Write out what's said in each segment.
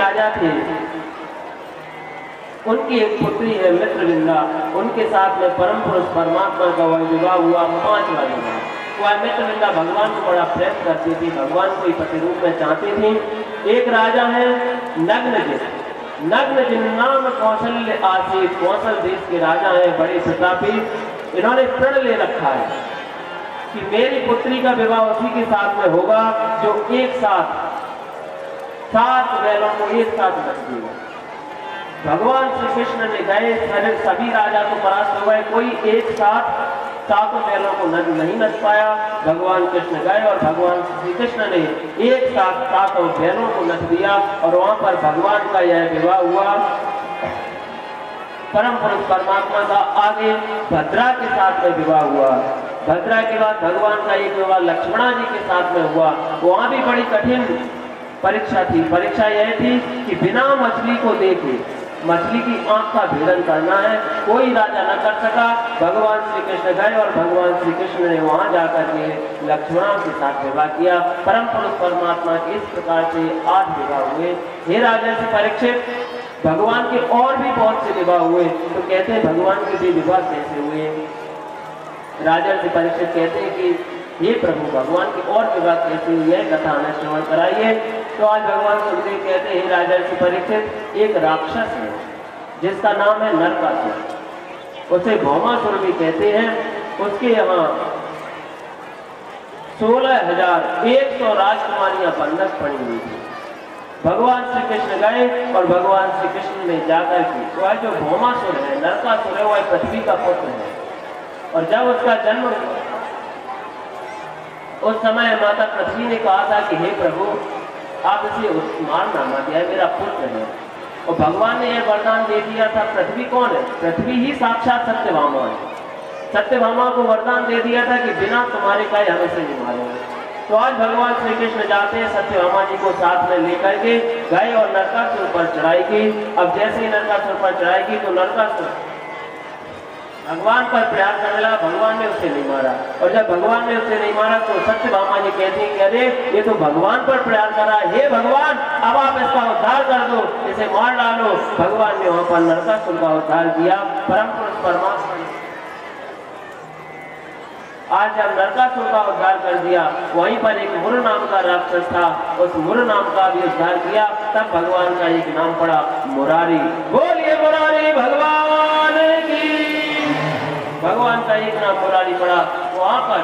राजा थे, उनकी एक पुत्री है मित्रविंदा, उनके साथ में परम पुरुष परमात्मा का वह विवाह हुआ, 5वां विवाह। वह मित्रविंदा भगवान को बड़ा प्रेम करती थी, भगवान को ही पति रूप में चाहती थी। एक राजा है नग्नजिन नाम कौशल्य आसित, कौशल देश के राजा हैं, बड़े प्रतापी। इन्होंने प्रण ले रखा है कि मेरी पुत्री का विवाह उसी के साथ में होगा जो एक साथ 7 बैलों को एक साथ रख देगा। भगवान श्री कृष्ण ने गए, सभी राजा को परास्त हो गए, कोई एक साथ 7 बैलों को नहीं नच पाया। भगवान कृष्ण गए और भगवान श्री कृष्ण ने एक साथ 7 बैलों को नच दिया और वहां पर भगवान का यह विवाह हुआ परम पुरुष परमात्मा का। आगे भद्रा के साथ में विवाह हुआ। भद्रा के बाद भगवान का एक विवाह लक्ष्मणा जी के साथ में हुआ। वहां भी बड़ी कठिन परीक्षा थी। परीक्षा यह थी कि बिना मछली को देखे मछली की आंख का भेदन करना है, कोई राजा न कर सका। भगवान श्री कृष्ण गए और भगवान श्री कृष्ण ने वहां जाकर के लक्ष्मणा के साथ विवाह किया। परम पुरुष परमात्मा के इस प्रकार से 8 विवाह हुए। हे राजर्षि परीक्षित, भगवान के और भी बहुत से विवाह हुए, तो कहते हैं भगवान के भी विवाह कैसे हुए। राजर्षि परीक्षित कहते हैं कि हे प्रभु, भगवान के और विवाह कैसे हुई है, कथा हमें श्रवण कराइए। तो आज भगवान सुखदेव कहते हैं, हे राजर्षि परीक्षित, एक राक्षस है जिसका नाम है नरकासुर, उसे भौमासुर भी कहते हैं। उसके यहाँ 16,100 राजकुमारियां बंधक पड़ी हुई थी। भगवान श्री कृष्ण गए और भगवान श्री कृष्ण ने जाकर के वह जो भौमासुर है, नरकासुर है, वह पृथ्वी का पुत्र है। और जब उसका जन्म उस समय माता पृथ्वी ने कहा था कि हे प्रभु, आप इसे मारना मत, यह मेरा पुत्र है। और भगवान ने यह वरदान दे दिया था। पृथ्वी कौन है? पृथ्वी ही साक्षात सत्यभामा है। सत्यभामा को वरदान दे दिया था कि बिना तुम्हारे कहे हम इसे नहीं मारेंगे। तो आज भगवान श्री कृष्ण जाते हैं, सत्यभामा जी को साथ में लेकर के गए और नरकासुर पर चढ़ाई की। अब जैसे ही नरकासुर पर चढ़ाई की तो नरकासुर भगवान पर प्रयास करने लगा। भगवान ने उसे नहीं मारा। और जब भगवान ने उसे नहीं मारा तो सत्यभामा जी कहती है कि अरे ये तो भगवान पर प्रयास कर रहा है, हे भगवान अब आप इसका उद्धार कर दो, इसे मार डालो। भगवान ने वहां पर नरकासुर का उद्धार किया। परम पुरुष परमात्मा ने आज जब नरकासुर का उद्धार कर दिया, वहीं पर एक मुर नाम का राक्षस था, उस मुर नाम का भी उद्धार किया। तब भगवान का एक नाम पड़ा मुरारी। बोलिए मुरारी भगवान की। भगवान का एक नाम मुरारी पड़ा। वहां पर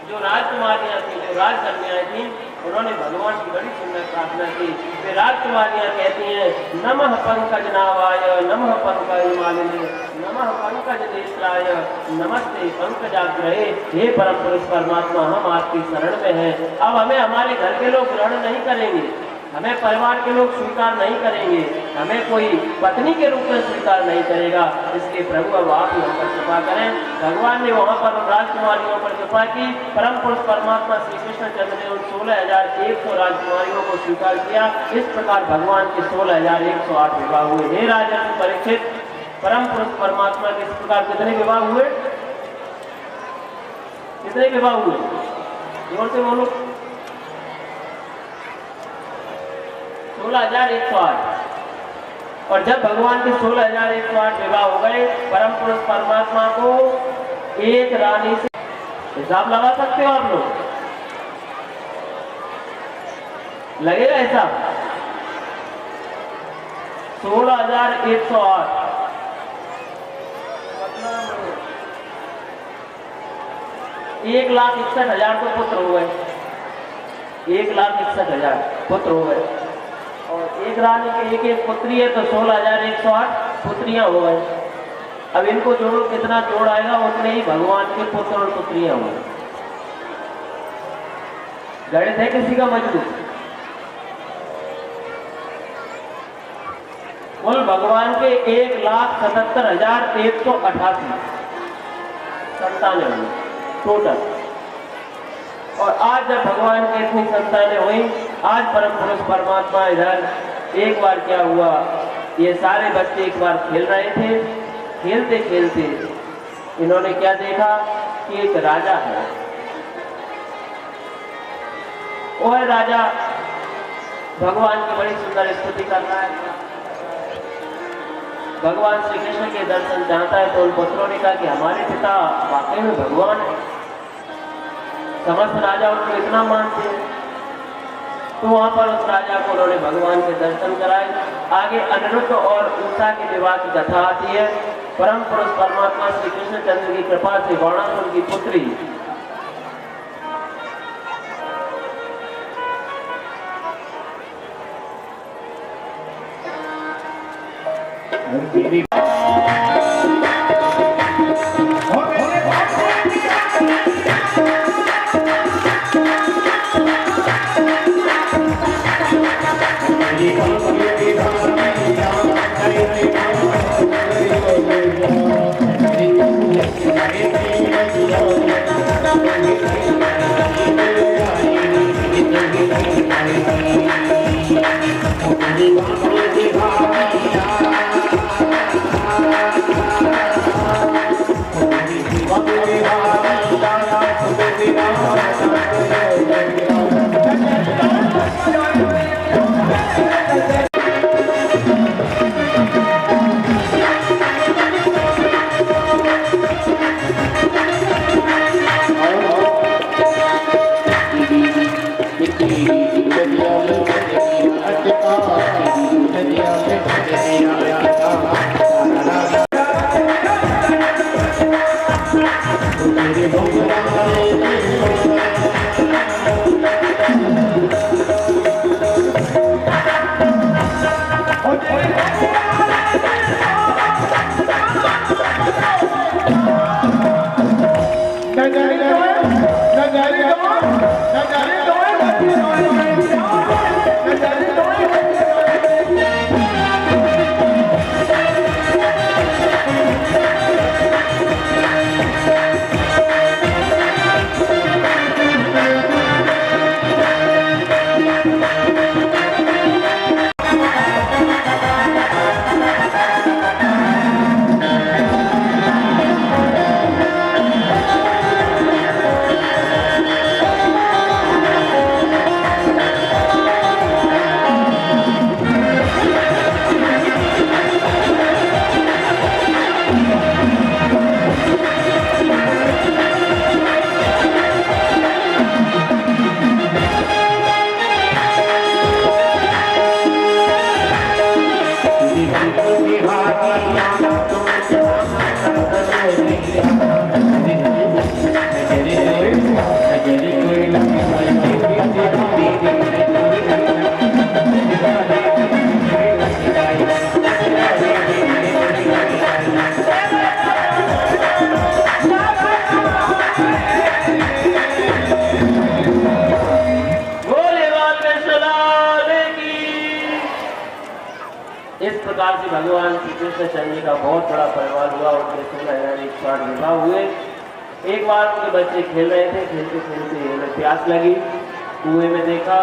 जो राजकुमारियां थी, जो राजकन्याएं थी, उन्होंने भगवान की बड़ी सुंदर प्रार्थना की। वे राजकुमारियां कहती हैं, नमः पंकज नावाय, नमः पंकज मालिनी, नमः पंकज देशराय, नमस्ते पंकजाग्रहे। हे परम पुरुष परमात्मा, हम आपकी शरण में हैं। अब हमें हमारे घर के लोग ग्रहण नहीं करेंगे, हमें परिवार के लोग स्वीकार नहीं करेंगे, हमें कोई पत्नी के रूप में स्वीकार नहीं करेगा। इसलिए प्रभु अब आप ही हम पर कृपा करें। भगवान ने वहां पर राजकुमारियों पर कृपा की। परम पुरुष परमात्मा श्री कृष्ण चंद्र ने उन 16,100 राजकुमारियों को स्वीकार किया। इस प्रकार भगवान के 16,108 विवाह हुए। हे राजर्षि परीक्षित, परम पुरुष परमात्मा के इस प्रकार कितने विवाह हुए? कितने विवाह हुए? जोर से बोलो। 16,108। और जब भगवान के 16,108 विवाह हो गए, परम पुरुष परमात्मा को एक रानी से हिसाब लगा सकते हो आप लोग? लगेगा हिसाब? 16,108 मतलब 1,61,000 तो पुत्र हो गए। 1,61,000 पुत्र हो गए। और एक रानी की एक पुत्री है तो 16,108 पुत्रियां हो गए। अब इनको जोड़ो, कितना जोड़ आएगा उतने ही भगवान के पुत्र और पुत्रियां होंगे। गणित है किसी का मजबूत? कुल भगवान के 1,77,188 संतानें हुई टोटल। और आज जब भगवान की इतनी संतानें हुई, आज परम पुरुष परमात्मा इधर एक बार क्या हुआ, ये सारे बच्चे एक बार खेल रहे थे। खेलते खेलते इन्होंने क्या देखा कि एक राजा है। वह राजा भगवान की बड़ी सुंदर स्तुति कर रहा है। भगवान श्री कृष्ण के दर्शन चाहता है तो उन पुत्रों ने कहा कि हमारे पिता वाकई में भगवान है। समस्त राजा उनको इतना मानते हैं। तो वहां पर उस राजा को उन्होंने भगवान के दर्शन कराए। आगे अनिरुद्ध और उषा के विवाह की कथा आती है। परम पुरुष परमात्मा श्री कृष्ण चंद्र की कृपा से बाणासुर की पुत्री भगवान श्री कृष्ण चंद्र का बहुत बड़ा परिवार हुआ। उनके 16,160 विवाह हुए। एक बार उनके बच्चे खेल रहे थे, खेलते खेलते उन्हें प्यास लगी। कुएं में देखा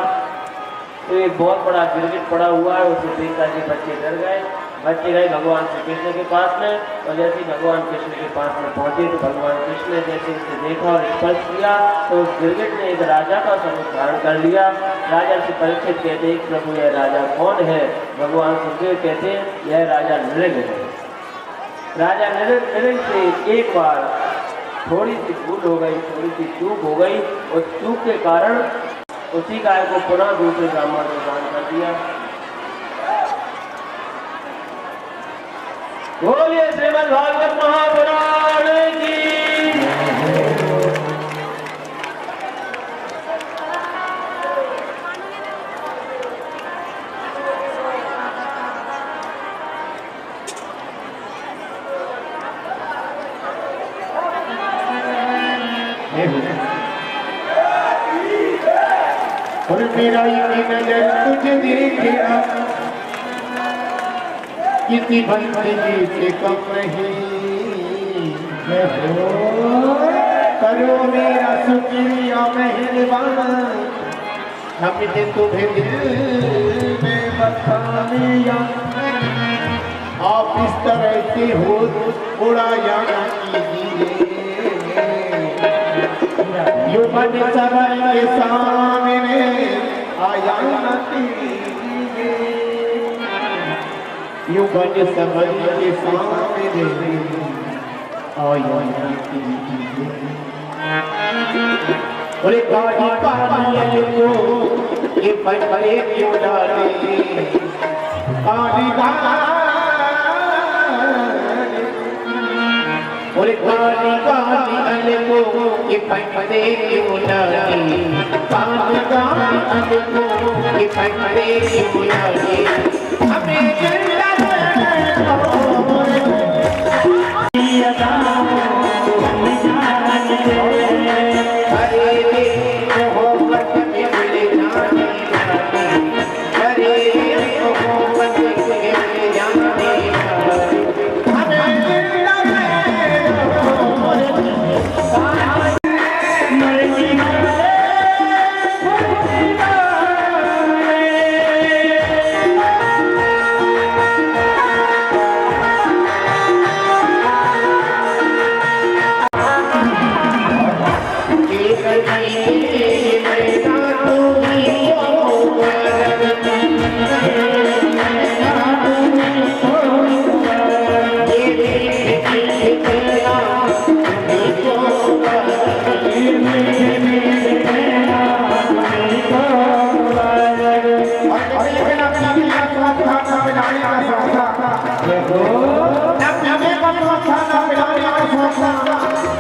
तो एक बहुत बड़ा गिरगिट पड़ा हुआ है। उसे देख करके बच्चे डर गए। बच्चे गए भगवान श्री कृष्ण के पास में, और जैसे ही भगवान कृष्ण के पास में पहुंचे तो भगवान कृष्ण ने जैसे उसे देखा और स्पर्श किया तो उस गिरगिट ने एक राजा का स्वरूप धारण कर लिया। राजा से परीक्षित कहते हैं प्रभु यह राजा कौन है? भगवान सुखदेव कहते हैं यह राजा नृग है। राजा नृग से एक बार थोड़ी सी भूल हो गई, थोड़ी सी चूक हो गई। उस चूक के कारण उसी गाय को पुनः दूसरे ब्राह्मण को दान कर दिया। बोलिए श्रीमद् भागवत महापुराण की। और मेरा एक नजर तुझे देखा किसी बंदगी से कम नहीं हो। करो मेरा शुक्रिया मेहरबान, हमने तुम्हें दिल में बसा लिया। आप इस तरह से हो उड़ाया ना कीजिए, युवा के सामने आया ना कीजिए। युगन समझ के सामने आयो बोले गाड़ी पानी को ये परे क्यों डाले गाड़ी बोले गाड़ी गाड़ी को ये परे क्यों डाले गाड़ी गाड़ी को ये परे क्यों डाले हमें जिंदा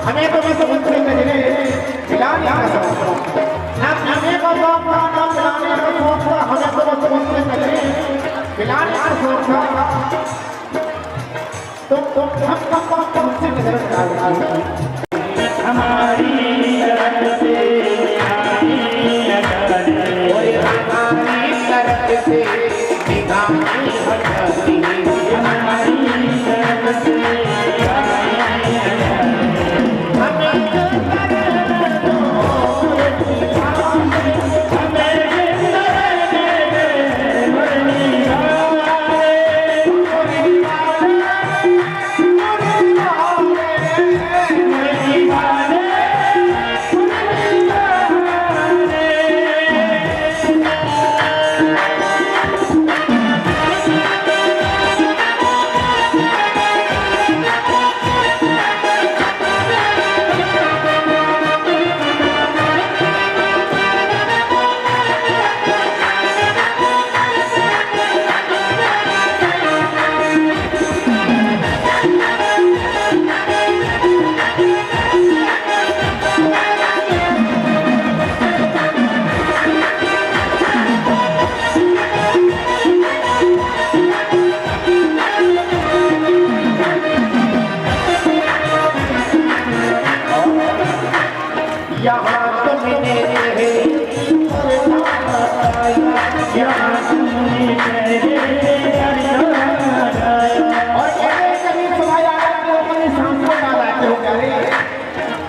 हमें तो बस उनसे मिलने मिलाने का शौक हमें तो मिलाने का शौक हमें तो बस उनसे मिलने मिलाने का शौक तुम हम उनसे नजर हमारी तरफ से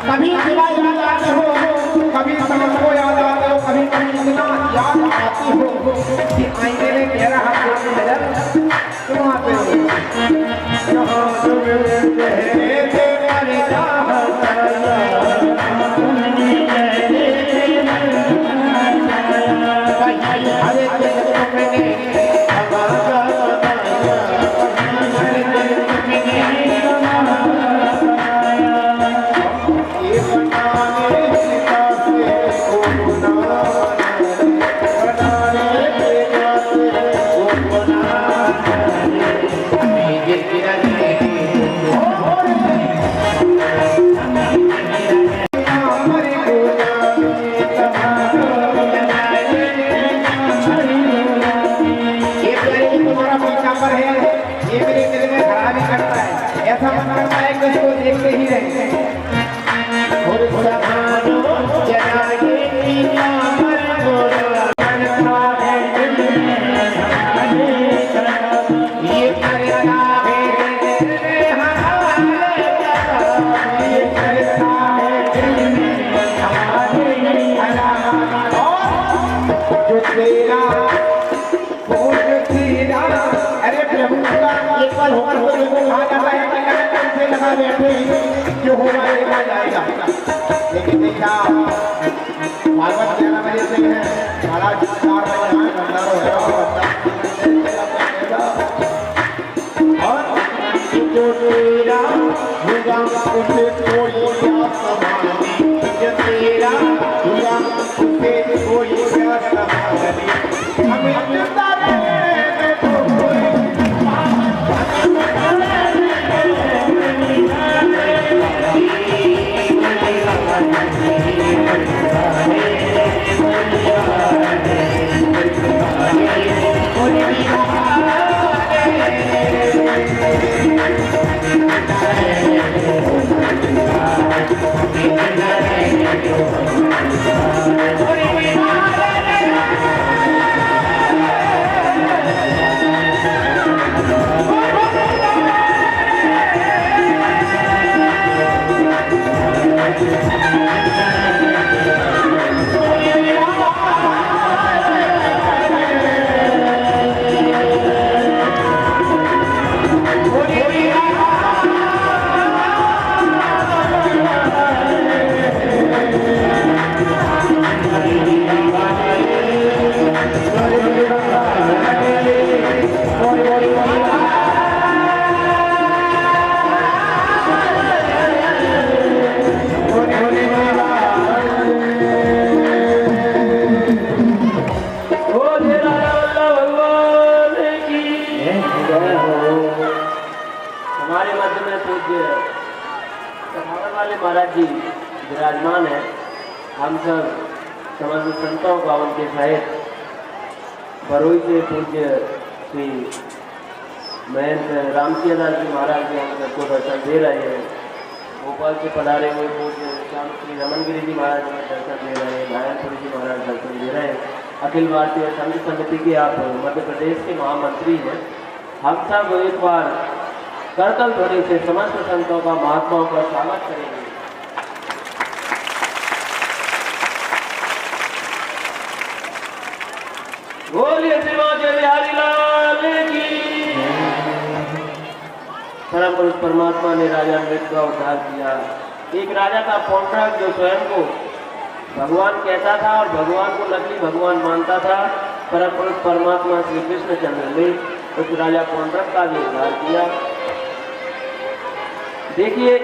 कभी सिवा याद आते हो कभी समझ को याद आते हो कभी कभी इतना याद आती हो कि आईने में मेरा हाथ देखने नजर तुम आते हो जहाँ तुम रहते मेरे चाहता हरे मैंने ऐसा मन करता है कि उसको देखते ही रहे जो होगा देखा जाएगा लेकिन देखा भागवत 11 बजे से है महाराज 4 बजे भंडारो है पूज्य कथावन वाले महाराज जी विराजमान है। हम सब समस्त संतों का उनके सहित बरोई से पूज्य श्री महंत रामसिंह दास जी महाराज जी हम सबको दर्शन दे रहे हैं। भोपाल से पधारे हुए पूज्य श्याम श्री रमनगिरी जी महाराज हमें दर्शन दे रहे हैं। नारायणपुरी जी महाराज दर्शन दे रहे हैं। अखिल भारतीय संघ समिति के आप मध्य प्रदेश के महामंत्री हैं। हम सब एक बार करतल ध्वनि से समस्त संतों का महात्माओं का स्वागत करेंगे। बोलिए श्रीमान बिहारी लाल की। परम पुरुष परमात्मा ने राजा मृत्यु का उद्धार किया। एक राजा था पौंड्रक जो स्वयं को भगवान कहता था और भगवान को नकली भगवान मानता था। परम पुरुष परमात्मा श्री कृष्णचंद्र ने उस राजा पौंड्रक का भी उद्धार किया। देखिए,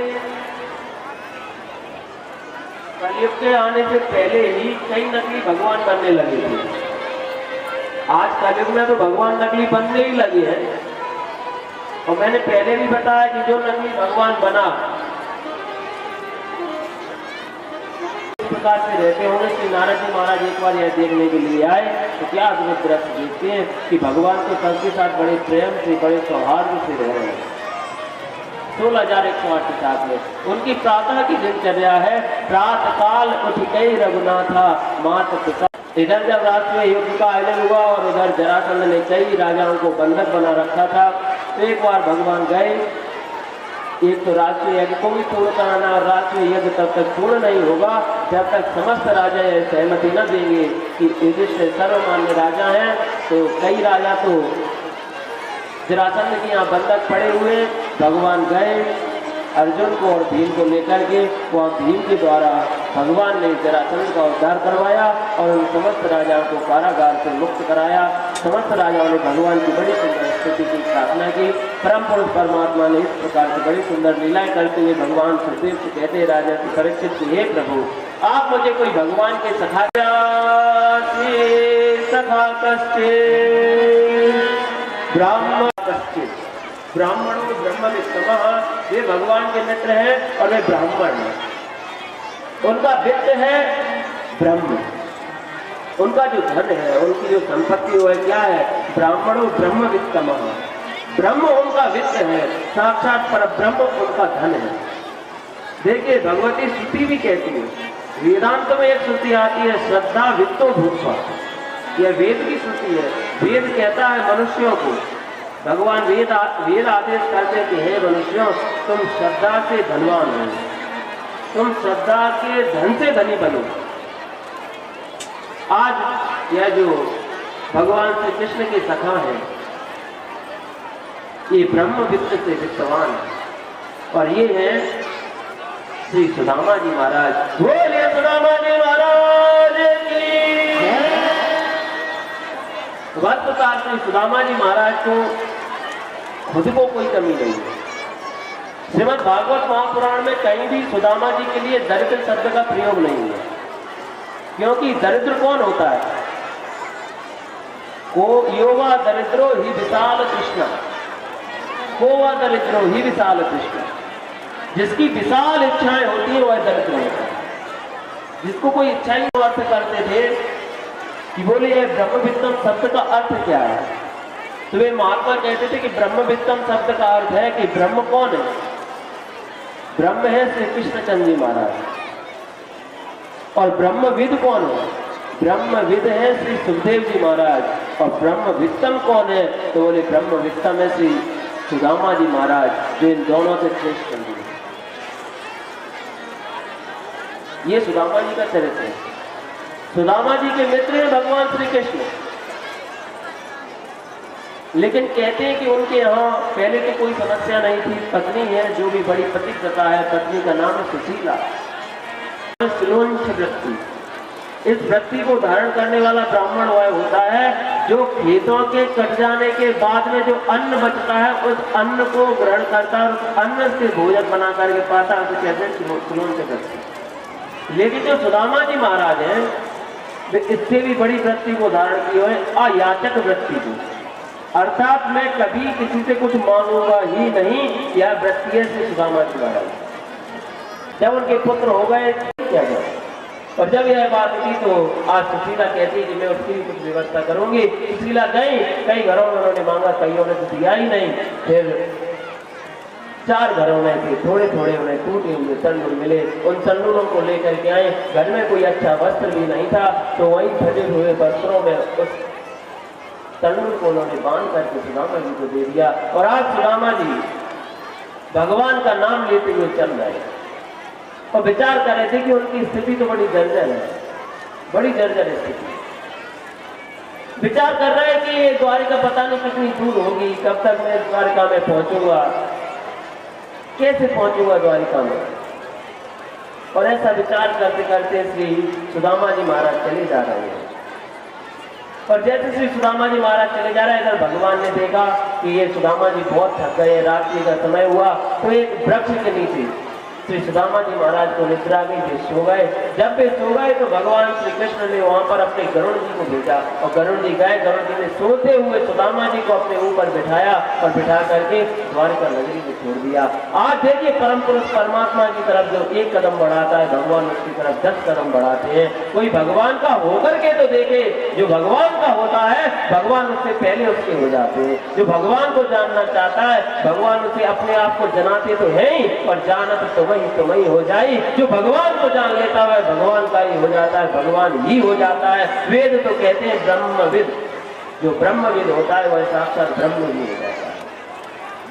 कलयुग के आने से पहले ही कई नकली भगवान बनने लगे थे। आज कलयुग में तो भगवान नकली बनने ही लगे हैं। और मैंने पहले भी बताया कि जो नकली भगवान बना इस प्रकार से रहते होंगे। श्री नारद जी महाराज एक बार यह देखने के लिए आए तो क्या अद्भुत दृश्य देखते हैं कि भगवान तो सबके साथ बड़े प्रेम से बड़े सौहार्द से रह रहे हैं। 16,108 के साथ में उनकी प्रातः की दिनचर्या है। प्रातः काल उठ गई रघुनाथा मात पिता। इधर जब राष्ट्रीय युद्ध का आयोजन हुआ और उधर जरासंध ने कई राजाओं को बंधक बना रखा था, तो एक बार भगवान गए। एक तो राष्ट्रीय यज्ञ को भी पूर्ण कराना और राष्ट्रीय यज्ञ तब तक पूर्ण नहीं होगा जब तक समस्त राजा यह सहमति न देंगे कि युधिष्ठिर सर्वमान्य राजा हैं। तो कई राजा तो जरासंध के यहाँ बंधक पड़े हुए। भगवान गए अर्जुन को और भीम को लेकर के, वह भीम के द्वारा भगवान ने जरासंध का उद्धार करवाया और उन समस्त राजाओं को कारागार से मुक्त कराया। समस्त राजाओं ने भगवान की बड़ी सुंदर स्तुति की प्रार्थना की। परम पुरुष परमात्मा ने इस प्रकार से बड़ी सुंदर लीलाएं करते हुए भगवान सुखदेव से कहते हैं राजा से परीक्षित कि हे प्रभु, आप मुझे कोई भगवान के सखा कष्टे ब्राह्मण कष्टे ब्राह्मणों ब्रह्मवित्तमः, वे भगवान के मित्र हैं और वे ब्राह्मण हैं। उनका वित्त है ब्रह्म, उनका जो धन है, उनकी जो संपत्ति वो है क्या है? ब्राह्मणों ब्रह्मवित्तमः, ब्रह्म उनका वित्त है, साक्षात पर ब्रह्म उनका धन है। देखिए भगवती श्रुति भी कहती है, वेदांत में एक श्रुति आती है श्रद्धा वित्तो भूत्वा, यह वेद की श्रुति है। वेद कहता है मनुष्यों को, भगवान वेद आदेश करते कि हे मनुष्यों, तुम श्रद्धा से धनवान हो, तुम श्रद्धा के धन से धनी बनो। आज यह जो भगवान श्री कृष्ण के सखा है, ये ब्रह्म वित्त से वित्तवान है और ये है श्री सुदामा जी महाराज। बोलिए सुदामा जी महाराज की। वस्तुतः श्री सुदामा जी महाराज को खुद को कोई कमी नहीं है। श्रीमद् भागवत महापुराण में कहीं भी सुदामा जी के लिए दरिद्र शब्द का प्रयोग नहीं है, क्योंकि दरिद्र कौन होता है? को योवा दरिद्रो ही विशाल कृष्ण, कोवा दरिद्रो ही विशाल कृष्ण। जिसकी विशाल इच्छाएं होती है वह दरिद्र होता है। जिसको कोई इच्छाएं अर्थ करते थे कि बोले ब्रह्मवित्तम शब्द का अर्थ क्या है, तो वे महात्मा कहते थे कि ब्रह्मवित्तम शब्द का अर्थ है कि ब्रह्म कौन है? ब्रह्म है श्री कृष्णचंद्र जी महाराज। और ब्रह्मविद कौन है? ब्रह्मविद है श्री सुखदेव जी महाराज। और ब्रह्मवित्तम कौन है? तो बोले ब्रह्मवित्तम है श्री सुदामा जी महाराज, जो इन दोनों से श्रेष्ठ हैं। ये सुदामा जी का चरित्र है। सुदामा जी के मित्र हैं भगवान श्री कृष्ण, लेकिन कहते हैं कि उनके यहाँ पहले तो कोई समस्या नहीं थी। पत्नी है जो भी बड़ी पतिव्रता है, पत्नी का नाम है सुशीला। वृत्ति, इस वृत्ति को धारण करने वाला ब्राह्मण वह होता है जो खेतों के कट जाने के बाद में जो अन्न बचता है उस अन्न को ग्रहण करता है और उस अन्न से भोजन बना करके पाता है, उसे कहते हैं सुलोन वृत्ति। लेकिन जो सुदामा जी महाराज हैं वे इससे भी बड़ी वृत्ति को धारण की हुए अयाचक वृत्ति को। अर्थात मैं कभी किसी से कुछ मांगूंगा ही नहीं। यह वृत्ति है श्री सुदामा जी महाराज। जब उनके पुत्र हो गए क्या गया, और जब यह बात की तो आज सुशीला कहती कि मैं उसकी भी कुछ व्यवस्था करूंगी। सुशीला गई, कई घरों में उन्होंने मांगा, कईयों ने तो दिया ही नहीं। फिर 4 घरों में थे, थोड़े थोड़े उन्हें टूटे हुए तंडुल मिले। उन तंडुलों को लेकर के आए। घर में कोई अच्छा वस्त्र भी नहीं था, तो वही फटे हुए वस्त्रों में उस तंडुल को उन्होंने बांध करके सुदामा जी को दे दिया। और आज सुदामा जी भगवान का नाम लेते हुए चल रहे और विचार कर रहे थे कि उनकी स्थिति तो बड़ी जर्जर है, बड़ी जर्जर स्थिति। विचार कर रहे हैं कि ये द्वारिका पता नहीं कितनी दूर होगी, कब तक मैं द्वारिका में पहुंचूंगा, कैसे पहुंचूंगा द्वारिका में। और ऐसा विचार करते करते श्री सुदामा जी महाराज चले जा रहे हैं। और जैसे श्री सुदामा जी महाराज चले जा रहे हैं, इधर भगवान ने देखा कि ये सुदामा जी बहुत थक गए, रात्रि का समय हुआ, तो एक वृक्ष के नीचे श्री सुदामा जी महाराज को निद्रा गई, वे सो गए। जब वे सो गए तो भगवान श्री कृष्ण ने वहां पर अपने गरुड़ जी को भेजा और गरुड़ जी गए। गरुड़ जी ने सोते हुए सुदामा जी को अपने ऊपर बिठाया और बिठा करके द्वारिका नगरी में छोड़ दिया। आज देखिए परम पुरुष परमात्मा की तरफ जो एक कदम बढ़ाता है, भगवान उसकी तरफ 10 कदम बढ़ाते हैं। कोई भगवान का होकर के तो देखे, जो भगवान का होता है भगवान उससे पहले उसके हो जाते हैं। जो भगवान को जानना चाहता है भगवान उसे अपने आप को जनाते तो है ही, और जानत तो वही हो जाए। जो भगवान को जान लेता है भगवान का ही हो जाता है, भगवान ही हो जाता है। वेद तो कहते हैं ब्रह्मविद, जो ब्रह्मविद होता है वह साक्षात ब्रह्म ही हो जाता है।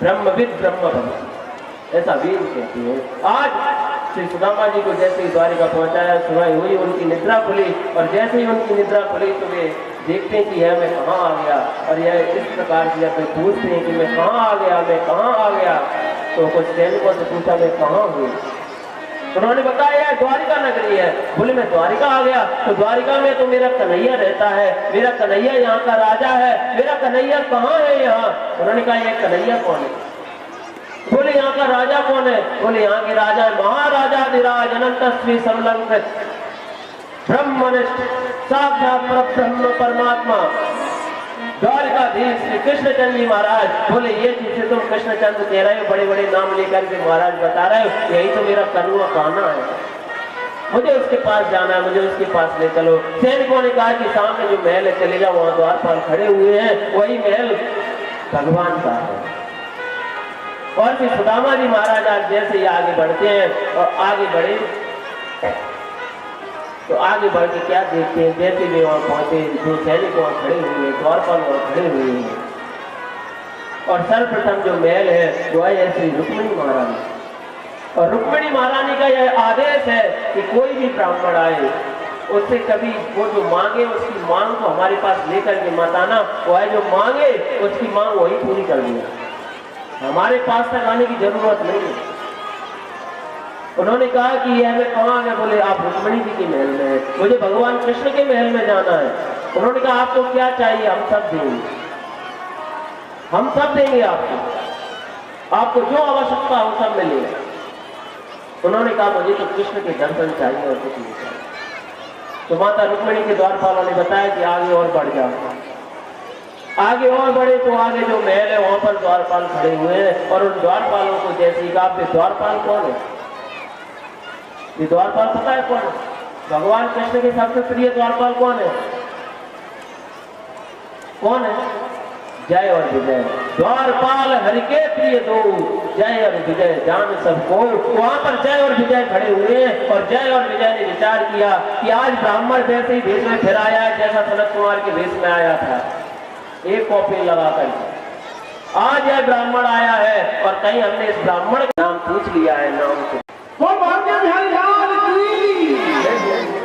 ब्रह्मविद ब्रह्म भव, ऐसा वेद कहते हैं। आज श्री सुदामा जी को जैसे ही द्वारिका पहुंचाया, सुबह हुई, उनकी निद्रा खुली, और जैसे ही उनकी निद्रा खुली तो वे देखते हैं कि यह मैं कहाँ आ गया। और यह इस प्रकार से जब पूछते हैं कि मैं कहाँ आ गया, मैं कहाँ आ गया, तो कुछ सैनिकों से पूछा मैं कहाँ हूँ। उन्होंने बताया द्वारिका नगरी है। बोले मैं द्वारिका आ गया, तो द्वारिका में तो मेरा कन्हैया रहता है, मेरा कन्हैया यहाँ का राजा है, मेरा कन्हैया कहाँ है यहाँ। उन्होंने कहा यह कन्हैया कौन है। बोले यहाँ का राजा कौन है। बोले यहाँ के राजा है महाराजा अधिराज अनंत श्री समलंकृत ब्रह्मनिष्ठ साक्षात परब्रह्म परमात्मा द्वारिकाधीश श्री कृष्णचंद्र जी महाराज। बोले ये जिसे तुम कृष्णचंद्र कह रहे हो, बड़े बड़े नाम लेकर के महाराज बता रहे हो, यही तो मेरा करुआ कहना है, मुझे उसके पास जाना है, मुझे उसके पास ले चलो। सैनिकों ने कहा कि सामने जो महल है चले जाओ, वहां द्वारपाल खड़े हुए हैं, वही महल भगवान का है। और फिर सुदामा जी महाराज आज जैसे ही आगे बढ़ते हैं और आगे बढ़े तो आगे बढ़ के क्या देखते हैं, जैसे वे वहां पहुंचे जो सैनिक वहां खड़े हुए हैं, द्वारपाल वहां खड़े हुए हैं। और सर्वप्रथम जो महल है वो है श्री रुक्मिणी महारानी। और रुक्मिणी महारानी का यह आदेश है कि कोई भी ब्राह्मण आए उससे कभी वो जो मांगे उसकी मांग को हमारे पास लेकर के मत आना, वो है जो मांगे उसकी मांग वही पूरी कर देना, हमारे पास तक आने की जरूरत नहीं है। उन्होंने कहा कि यह मैं कहाँ गए। बोले आप रुक्मिणी जी के महल में है, मुझे भगवान कृष्ण के महल में जाना है। उन्होंने कहा आपको क्या चाहिए, हम सब देंगे, हम सब देंगे आपको, आपको जो आवश्यकता हो सब मिलेगा। उन्होंने कहा मुझे तो कृष्ण के दर्शन चाहिए और कुछ नहीं चाहिए। तो माता रुक्मिणी के द्वारपालों ने बताया कि आगे और बढ़ जाओ। आगे और बढ़े तो आगे जो महल है वहां पर द्वारपाल खड़े हुए हैं। और उन द्वारपालों को जैसे ही कहा द्वारपाल कौन है, ये द्वारपाल पता है कौन है, भगवान कृष्ण के सबसे प्रिय द्वारपाल कौन है, कौन है, जय और विजय। द्वारपाल हरि के प्रिय दो, जय और विजय जान सबको। वहां पर जय और विजय खड़े हुए हैं। और जय और विजय ने विचार किया कि आज ब्राह्मण वैसे ही भेष में फिर आया है जैसा सनत कुमार के भेष में आया था, एक कॉपी लगा कर। आज यह ब्राह्मण आया है और कहीं हमने इस ब्राह्मण का नाम पूछ लिया है, नाम से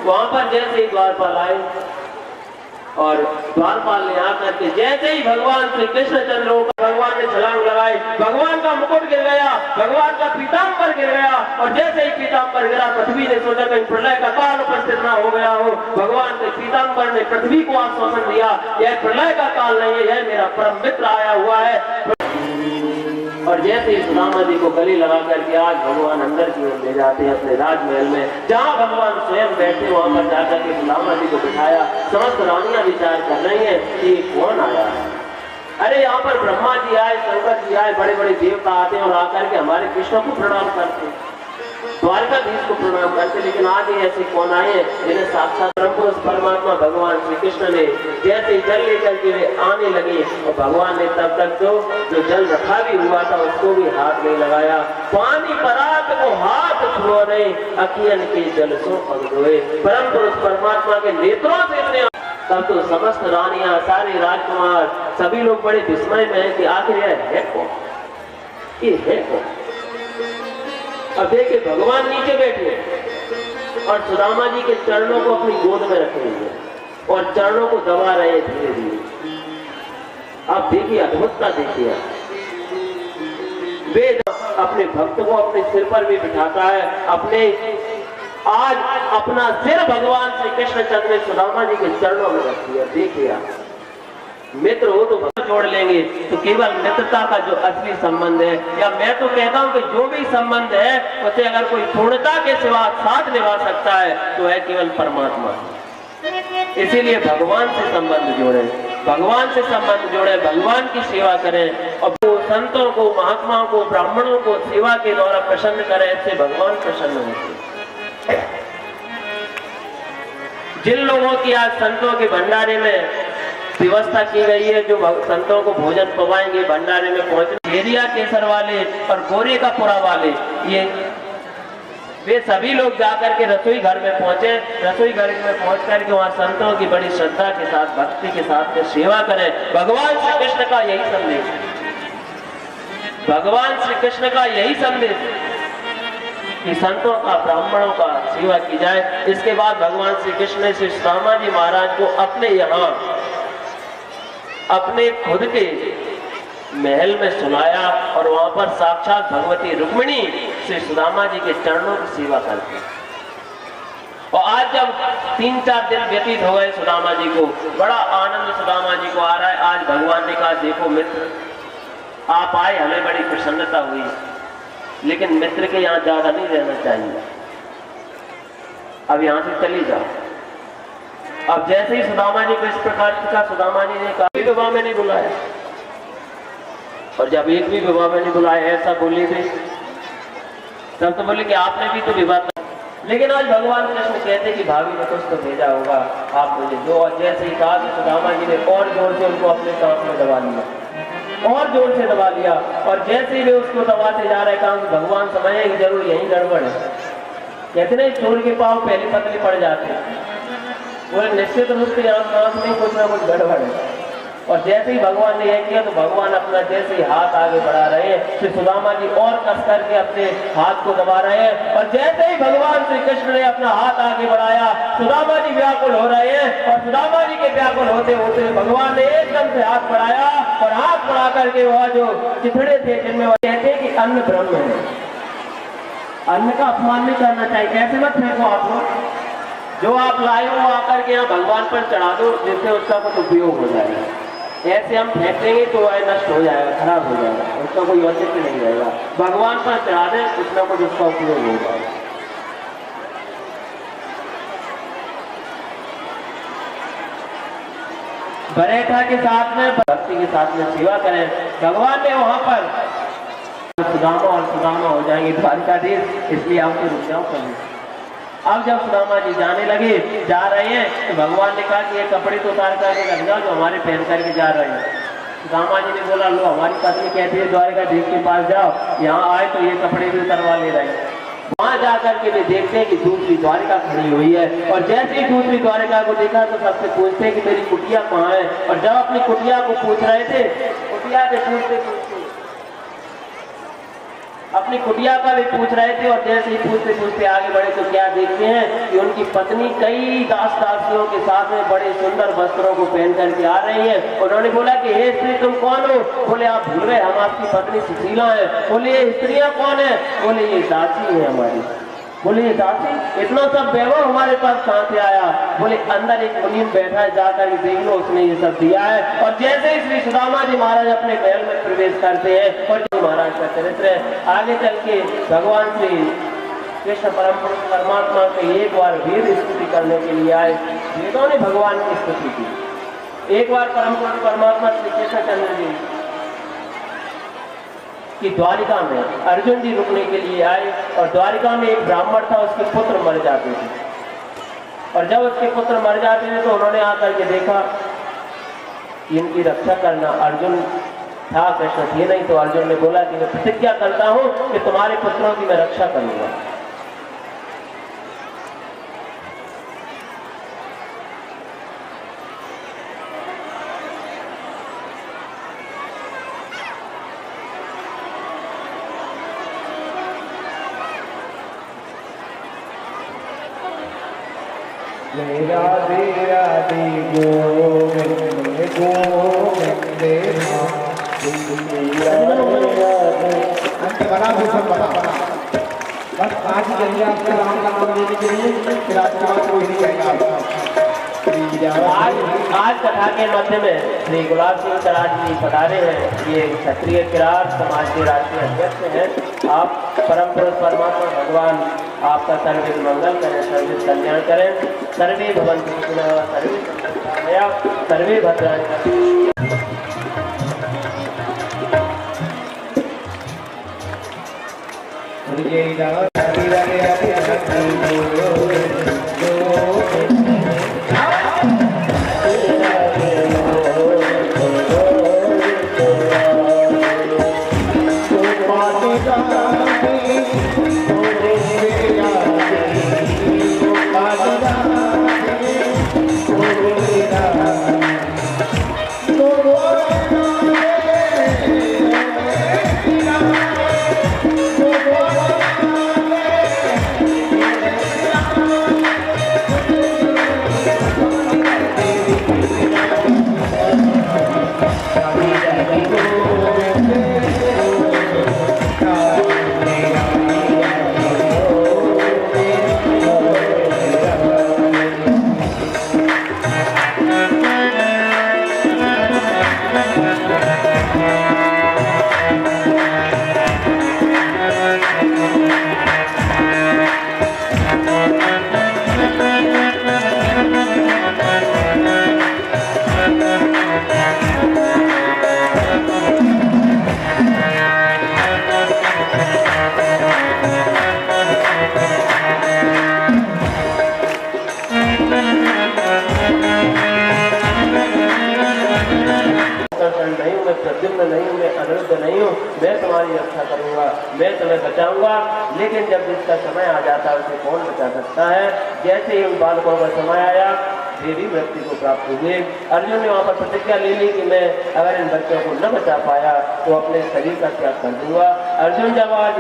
वहां पर जैसे ही द्वारपाल आए और द्वारपाल ने आकर के जैसे ही भगवान श्री कृष्णचंद्र भगवान ने छलांग लगाई, भगवान का मुकुट गिर गया, भगवान का पीताम्बर गिर गया। और जैसे ही पीताम्बर गिरा पृथ्वी ने सोचा कहीं प्रलय का काल उपस्थित न हो गया हो। भगवान के पीताम्बर ने पृथ्वी को आश्वासन दिया यह प्रलय का काल नहीं है, यह मेरा परम मित्र आया हुआ है। और जैसे ही सुदामा जी को गले लगा करके आज भगवान अंदर की ओर ले जाते हैं अपने राजमहल में, जहाँ भगवान स्वयं बैठे वहां पर जाकर के सुदामा जी को बिठाया। समस्त रानियां विचार कर रही हैं कि कौन आया है, अरे यहाँ पर ब्रह्मा जी आए, शंकर जी आए, बड़े बड़े देवता आते हैं और आकर के हमारे कृष्ण को प्रणाम करते, द्वारकाधीश को प्रणाम करते। लेकिन आज ही ऐसे कौन आए जिन्हें साक्षात परमात्मा भगवान श्री कृष्ण ने जैसे ही जल लेकर के वे आने लगे और भगवान ने तब तक जो जल रखा भी हुआ था उसको भी हाथ नहीं लगाया। पानी परात को हाथ छुओ अखियन के जल सो पग धोए। परम पुरुष परमात्मा के नेत्रों से इतने, तब तो समस्त रानियां, सारे राजकुमार, सभी लोग बड़े विस्मय में हैं कि आखिर यह है कौन, ये है कौन। अब देखिए भगवान नीचे बैठे और सुदामा जी के चरणों को अपनी गोद में रखे हुए और चरणों को दबा रहे हैं धीरे धीरे। आप देखिए अद्भुतता देखिए, वेद अपने भक्त को अपने सिर पर भी बिठाता है। अपने आज अपना सिर भगवान श्री कृष्णचंद्र ने सुदामा जी के चरणों में रख दिया। देखिए आप मित्र हो तो जोड़ लेंगे तो केवल मित्रता का जो असली संबंध है, या मैं तो कहता हूं कि जो भी संबंध है उसे अगर कोई पूर्णता के सिवा साथ निभा सकता है तो है केवल परमात्मा। इसीलिए भगवान से संबंध जोड़े, भगवान से संबंध जोड़े, भगवान की सेवा करें और संतों को, महात्माओं को, ब्राह्मणों को सेवा के द्वारा प्रसन्न करें। इससे भगवान प्रसन्न होते हैं। जिन लोगों की आज संतों के भंडारे में व्यवस्था की गई है, जो संतों को भोजन पवाएंगे, भंडारे में पहुंचने, एरिया केसर वाले और गोरे का पुरा वाले, ये वे सभी लोग जाकर के रसोई घर में पहुंचे। रसोई घर में पहुंच करके वहां संतों की बड़ी श्रद्धा के साथ, भक्ति के साथ में सेवा करें। भगवान श्री कृष्ण का यही संदेश है, भगवान श्री कृष्ण का यही संदेश है कि संतों का, ब्राह्मणों का सेवा की जाए। इसके बाद भगवान श्री कृष्ण ने श्री सुदामा जी महाराज को अपने यहाँ, अपने खुद के महल में सुलाया और वहां पर साक्षात भगवती रुक्मिणी श्री सुदामा जी के चरणों की सेवा करती। और आज जब 3-4 दिन व्यतीत हो गए सुदामा जी को, बड़ा आनंद सुदामा जी को आ रहा है। आज भगवान ने कहा देखो मित्र, आप आए, हमें बड़ी प्रसन्नता हुई, लेकिन मित्र के यहाँ ज्यादा नहीं रहना चाहिए, अब यहाँ से चली जाओ। अब जैसे ही सुदामा जी को इस प्रकार का, सुदामा जी ने कहा विवाह में नहीं बुलाया, और जब एक भी विवाह में नहीं बुलाया ऐसा बोली थी, तब तो बोले कि आपने भी तो विवाह। लेकिन आज भगवान कृष्ण कहते कि भाभी ने कुछ तो भेजा होगा, आप मुझे जो। और जैसे ही कहा कि सुदामा जी ने और जोर से उनको अपने कांख में दबा लिया, और जोर से दबा लिया। और जैसे ही वे उसको दबाते जा रहे काम, भगवान समझे कि जरूर यही गड़बड़ है। कहते नहीं चोर के पाँव पहले पतले पड़ जाते हैं, वो निश्चित रूप से सांस में कुछ ना कुछ गड़बड़ है। और जैसे ही भगवान ने यह किया तो भगवान अपना जैसे ही हाथ आगे बढ़ा रहे हैं, श्री सुदामा जी और कस करके अपने हाथ को दबा रहे हैं। और जैसे ही भगवान श्री कृष्ण ने अपना हाथ आगे बढ़ाया, सुदामा जी व्याकुल हो रहे हैं। और सुदामा जी के व्याकुल होते होते भगवान ने एकदम से हाथ बढ़ाया, और हाथ बढ़ा करके वह जो चिथड़े थे जिनमें वह कहते हैं कि अन्न ब्रह्म है, अन्न का अपमान नहीं करना चाहिए, ऐसे मत फेंको आप लोग, जो आप लाए हो आकर के यहाँ भगवान पर चढ़ा दो, जिससे उसका कुछ उपयोग हो जाएगा। ऐसे हम फेंक देंगे तो वह नष्ट हो जाएगा, खराब हो जाएगा, उसका कोई औचित्य नहीं रहेगा। भगवान पर चढ़ा दें, कुछ ना कुछ उसका उपयोग हो जाएगा। बरेठा के साथ में, भक्ति के साथ में सेवा करें। भगवान ने वहां पर सुदामा हो जाएंगे द्वारकाधीश, इसलिए आपको रुक जाओ कभी। अब जब सुदामा जी जाने लगे, जा रहे हैं, तो भगवान ने कहा कि ये कपड़े तो उतार करके रख जाओ जो हमारे पहन करके जा रहे हैं। सुदामा जी ने बोला लो, हमारी पत्नी कहती है द्वारकाधीश के पास जाओ, यहाँ आए तो ये कपड़े भी उतरवा ले रहे हैं। वहां जाकर के वे देखते हैं कि दूसरी द्वारिका खड़ी हुई है, और जैसे ही दूसरी द्वारिका को देखा तो सबसे पूछते हैं कि मेरी कुटिया कहाँ है। और जब अपनी कुटिया को पूछ रहे थे, कुटिया के पूछते अपनी कुटिया का भी पूछ रहे थे, और जैसे ही पूछते पूछते आगे बढ़े तो क्या देखते हैं कि उनकी पत्नी कई दासियों के साथ में बड़े सुंदर वस्त्रों को पहन करके आ रही है। उन्होंने बोला कि हे स्त्री तुम कौन हो? बोले आप भूल गए, हम आपकी पत्नी सुशीला है। बोले ये स्त्रियां कौन है? बोले ये दासी है हमारी। बोले ये दासी, इतना सब वैभव हमारे पास कहाँ से आया? बोले अंदर एक मुनीम बैठा है, जाकर देख लो, उसने ये सब दिया है। और जैसे ही श्री सुदामा जी महाराज अपने महल में प्रवेश करते हैं, और महाराज का चरित्र आगे चल के भगवान श्री कृष्ण परमात्मा के एक बार वेद स्तुति करने के लिए आए। वेदों ने भगवान की स्तुति की, एक बार परम पुरुष परमात्मा श्री कृष्णचंद्र जी कि द्वारिका में अर्जुन जी रुकने के लिए आए और द्वारिका में एक ब्राह्मण था, उसके पुत्र मर जाते थे। और जब उसके पुत्र मर जाते थे तो उन्होंने आकर के देखा कि इनकी रक्षा करना। अर्जुन था, कृष्ण थे नहीं, तो अर्जुन ने बोला कि मैं प्रतिज्ञा करता हूं कि तुम्हारे पुत्रों की मैं रक्षा करूंगा। राधे राधे गोविंद गोविंद अंत बना हो सब बना। बस आज ही करिए आपके राम का नाम लेने के लिए, फिर आपके बाद कोई नहीं कहेगा। आज कथा के मध्य में श्री गुलाब सिंह सराज जी पधारे हैं। ये क्षत्रिय किरार समाज के राष्ट्रीय अध्यक्ष हैं। आप परम पुरुष परमात्मा भगवान आपका सर्विस मंगल करें, सर्विस कल्याण करें। सर्वे भवन्तु सुखिनः, सर्वे सन्तु निरामयाः, सर्वे भद्राणि पश्यन्तु। मैं तुम्हारी रक्षा करूंगा, मैं तुम्हें बचाऊंगा। लेकिन जब जिसका समय आ जाता है उसे कौन बचा सकता है। जैसे ही उन बालकों का समय आया देवी व्यक्ति को प्राप्त हुए। अर्जुन ने वहां पर प्रतिज्ञा ले ली कि मैं अगर इन बच्चों को न बचा पाया तो अपने शरीर का त्याग कर दूंगा। अर्जुन जब आज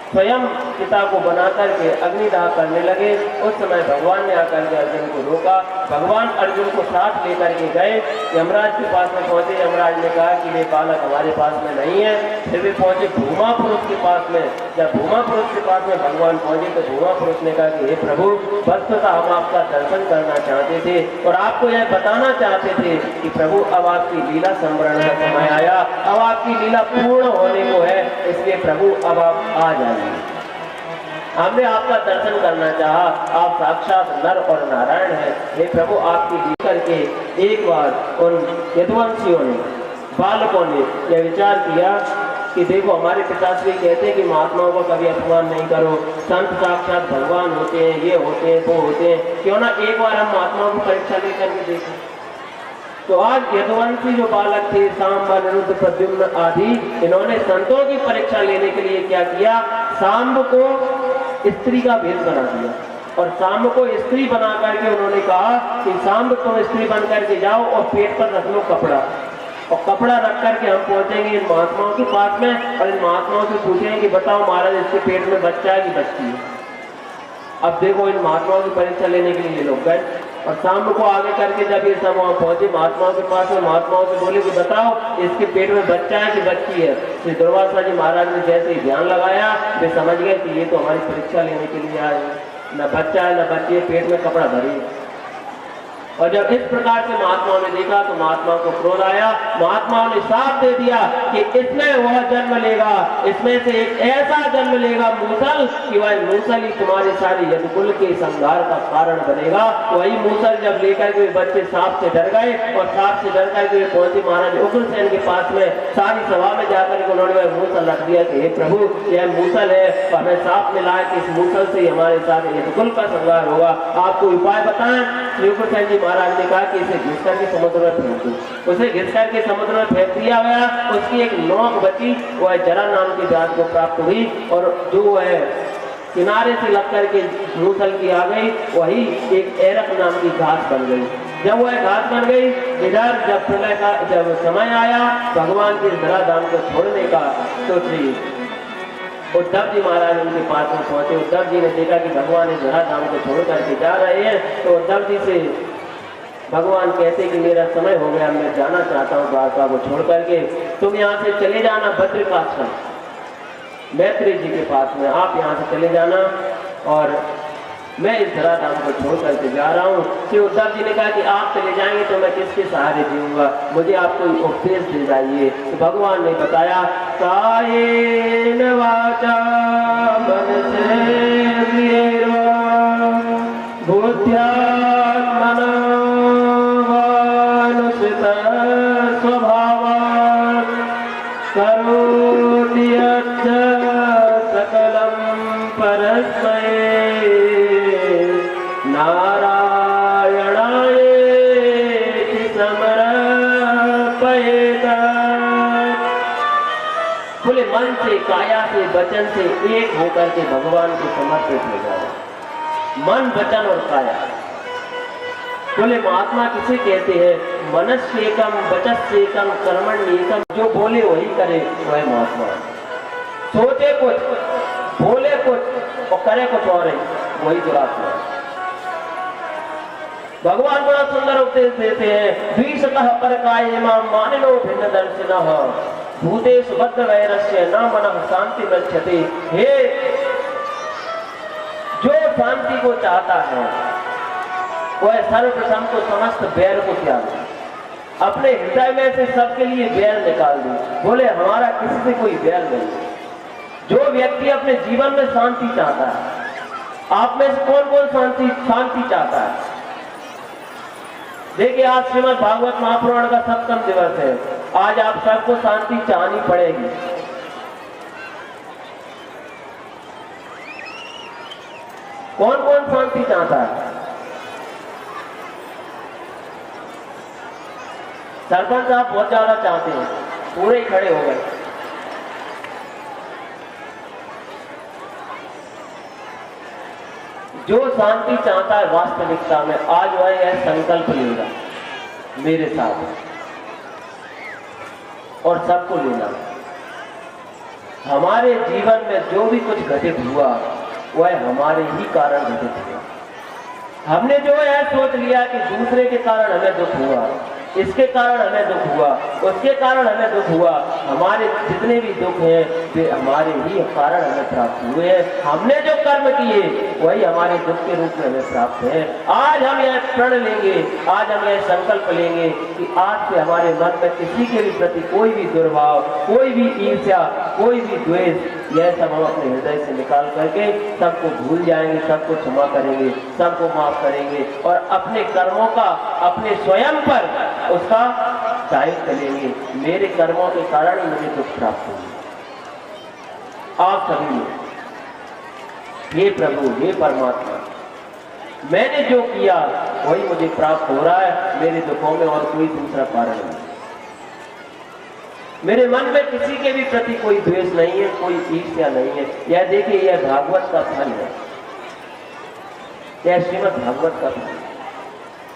स्वयं पिता को बना करके अग्निदाह करने लगे, उस समय भगवान ने आकर के अर्जुन को रोका। भगवान अर्जुन को साथ लेकर के गए, यमराज के पास में पहुंचे। यमराज ने कहा कि ये बालक हमारे पास में नहीं है। फिर वे पहुंचे भूमा पुरुष के पास में। जब भूमा पुरुष के पास में भगवान पहुंचे तो भूमा पुरुष ने कहा कि हे प्रभु, वस्तुतः हम आपका दर्शन करना चाहते थे और आपको यह बताना चाहते थे कि प्रभु अब आपकी लीला संवरण का समय आया, अब आपकी लीला पूर्ण होने को है, इसलिए प्रभु अब आप आ जाइए। हमने आपका दर्शन करना चाहा, आप साक्षात नर और नारायण हैं। हे प्रभु, आपकी लीला करके एक बार उन यदुवंशियों ने, बालकों ने यह विचार किया कि देखो हमारे पिताश्री कहते हैं कि महात्माओं को कभी अपमान नहीं करो, संत साक्षात भगवान होते हैं, ये होते हैं, वो होते हैं, क्यों ना एक बार हम महात्माओं की परीक्षा लेकर के देखें। तो आज यदुवंशी जो बालक थे, सांब, अनिरुद्ध, प्रद्युम्न आदि, इन्होंने संतों की परीक्षा लेने के लिए क्या किया, सांब को स्त्री का भेष बना दिया और सांब को स्त्री बना करके उन्होंने कहा कि सांब तुम स्त्री बन करके जाओ और पेट पर रख लो कपड़ा, और कपड़ा रख करके हम पहुंचेंगे इन महात्माओं के पास में और इन महात्माओं से पूछेंगे कि बताओ महाराज इसके पेट में बच्चा है कि बच्ची है। अब देखो इन महात्माओं की परीक्षा लेने के लिए लोग गए और शाम को आगे करके जब ये सब वहाँ पहुंचे महात्माओं के पास में, महात्माओं से बोले कि बताओ इसके पेट में बच्चा है कि बच्ची है। श्री दुर्वासा जी महाराज ने जैसे ही ध्यान लगाया वे समझ गए कि ये तो हमारी परीक्षा लेने के लिए आए, न बच्चा है न बच्ची है, पेट में कपड़ा भरी। और जब इस प्रकार से महात्मा ने देखा तो महात्मा को क्रोध आया। महात्मा ने साफ दे दिया कि इसमें वह जन्म लेगा, इसमें से एक ऐसा जन्म लेगा मूसल कि वह मूसल ही तुम्हारे सारे यदुकुल के संहार का कारण बनेगा। वही मूसल जब लेकर के बच्चे सांप से डर गए और सांप से डर करके पहुंचे महाराज उग्रसेन के पास में, सारी सभा में जाकर उन्होंने वह मूसल रख दिया कि हे प्रभु यह मूसल है और हमें सांप मिला है कि इस मूसल से हमारे सारे यदुकुल का संहार होगा, आपको उपाय बताएं। श्री उग्रसेन जी महाराज ने कहा कि इसे घिस करके समुद्र में फेंक दो। उसे घिस करके समुद्र में फेंक दिया गया। उसकी एक नोक बची, वह जरा नाम की जात को प्राप्त हुई और जो है किनारे से लग करके मूसल की आ गई, वही एक एरक नाम की घास बन गई। जब वह घास बन गई, इधर जब प्रलय का जब समय आया भगवान के धराधाम को छोड़ने का, तो श्री उद्धव जी महाराज उनके पास में पहुंचे। उद्धव जी ने देखा कि भगवान इस धराधाम को छोड़ करके जा रहे हैं, तो उद्धव जी से भगवान कहते कि मेरा समय हो गया, मैं जाना चाहता हूँ द्वारका को छोड़ करके, तुम यहाँ से चले जाना बद्रिकाश्रम मैत्री जी के पास में, आप यहाँ से चले जाना और मैं इस धराधाम को छोड़ करके जा रहा हूँ। श्री उद्धव जी ने कहा कि आप चले जाएंगे तो मैं किसके सहारे जीऊंगा, मुझे आप कोई उपदेश दे जाइए। तो भगवान ने बताया कायेन वाचा मनसेन्द्रियैर्वा बुद्ध्यात्मना वानुसृता स्वभावात् करोति यच्च सकलं परस्मै नारायणायेति समर्पयेत्। खुले मन से, काया से, वचन से एक होकर के भगवान को समर्पित हो जाओ। मन, वचन और काया। बोले महात्मा किसे कहते हैं? मनस्येकम वचस्येकम कर्मण्येकम, जो बोले वही करे वह महात्मा। सोचे कुछ, बोले कुछ और करे कुछ और है, वही दुरात्मा। भगवान बड़ा सुंदर उपदेश देते हैं, द्विशतः परकायेमां मानिनो भिन्न दर्शिनः भूतेषु बद्ध वैरस्य न मनः शांति गच्छति। हे जो शांति को चाहता है वह सर्वप्रथम तो समस्त बैर को त्याग दे, अपने हृदय में से सबके लिए बैर निकाल दे। बोले हमारा किसी से कोई बैर नहीं। जो व्यक्ति अपने जीवन में शांति चाहता है, आप में से कौन कौन शांति चाहता है? देखिए आज श्रीमद् भागवत महापुराण का सप्तम दिवस है। आज आप सबको शांति चाहनी पड़ेगी। कौन कौन शांति चाहता है? सरपंच साहब बहुत ज्यादा चाहते हैं, पूरे ही खड़े हो गए। जो शांति चाहता है वास्तविकता में, आज वह यह संकल्प लेगा मेरे साथ और सबको लेना। हमारे जीवन में जो भी कुछ घटित हुआ वह हमारे ही कारण घटित हुआ। हमने जो है सोच लिया कि दूसरे के कारण हमें दुख हुआ, इसके कारण हमें दुख हुआ, उसके कारण हमें दुख हुआ। हमारे जितने भी दुख हैं वे हमारे ही कारण हमें प्राप्त हुए हैं। हमने जो कर्म किए वही हमारे दुख के रूप में हमें प्राप्त है। आज हम यह प्रण लेंगे, आज हम यह संकल्प लेंगे कि आज से हमारे मन में किसी के भी प्रति कोई भी दुर्भाव, कोई भी ईर्ष्या, कोई भी द्वेष, यह सब हम अपने हृदय से निकाल करके सबको भूल जाएंगे, सबको क्षमा करेंगे, सबको माफ करेंगे और अपने कर्मों का अपने स्वयं पर उसका दायित्व लेंगे। मेरे कर्मों के कारण ही मुझे दुख प्राप्त होंगे। आप सभी लोग, हे प्रभु, हे परमात्मा, मैंने जो किया वही मुझे प्राप्त हो रहा है। मेरे दुखों में और कोई दूसरा कारण नहीं। मेरे मन में किसी के भी प्रति कोई द्वेष नहीं है, कोई ईर्ष्या नहीं है। यह देखिए, यह भागवत का फल है, यह श्रीमद् भागवत का फल है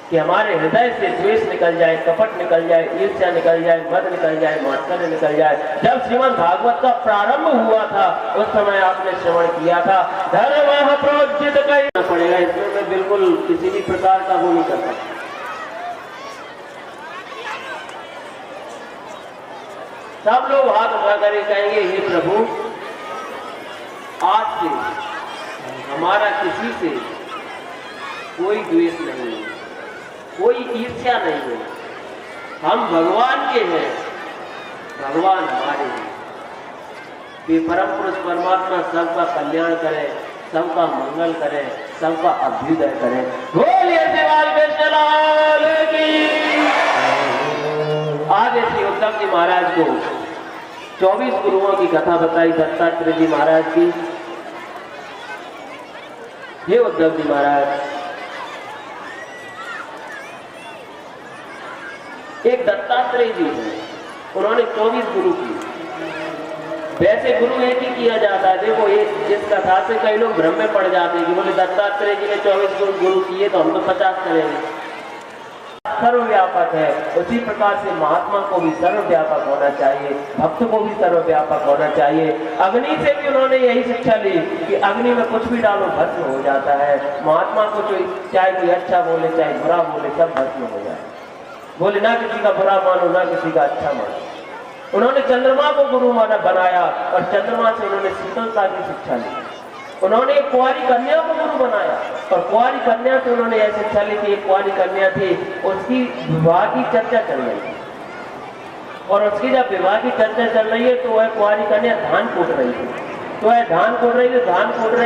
कि हमारे हृदय से द्वेष निकल जाए, कपट निकल जाए, ईर्ष्या निकल जाए, मद निकल जाए, मात्सर्य निकल जाए। जब श्रीमद् भागवत का प्रारंभ हुआ था उस समय आपने श्रवण किया था, धर्म प्रोज्जित करना पड़ेगा। इसमें मैं बिल्कुल किसी भी प्रकार का वो नहीं करता। सब लोग हाथ उठा कर कहेंगे, हे प्रभु, आज से हमारा किसी से कोई द्वेष नहीं है, कोई ईर्ष्या नहीं है। हम भगवान के हैं, भगवान हमारे हैं। ये परम पुरुष परमात्मा सबका कल्याण करे, सबका मंगल करे, सबका अभ्युदय करे। बोलिए श्री कृष्ण लाल की। आगे श्री उद्धव जी महाराज को 24 गुरुओं की कथा बताई दत्तात्रेय जी महाराज की। हे उद्धव जी महाराज, एक दत्तात्रेय जी हैं, उन्होंने 24 गुरु की। वैसे गुरु एक ही किया जाता है। देखो इस कथा से कई लोग भ्रम में पड़ जाते हैं कि बोले दत्तात्रेय जी ने 24 गुरु किए तो हम तो 50 करेंगे। सर्वव्यापक है, उसी प्रकार से महात्मा को भी सर्वव्यापक होना चाहिए, भक्त को भी सर्वव्यापक होना चाहिए। अग्नि से भी उन्होंने यही शिक्षा ली कि अग्नि में कुछ भी डालो भस्म हो जाता है। महात्मा को चाहे कोई अच्छा बोले चाहे बुरा बोले सब भस्म हो जाए। बोले ना किसी का बुरा मानो ना किसी का अच्छा मानो। उन्होंने चंद्रमा को गुरु माना बनाया और चंद्रमा से उन्होंने शीतलता की शिक्षा ली। उन्होंने एक कुंवारी कन्या को गुरु बनाया और कुंवारी कन्या से उन्होंने यह शिक्षा ली कि एक कुंवारी कन्या थी, उसकी विवाह की चर्चा चल रही थी और उसकी जब विवाह की चर्चा चल रही है तो वह कुंवारी कन्या धान कूट रही थी। तो वह धान कूट रही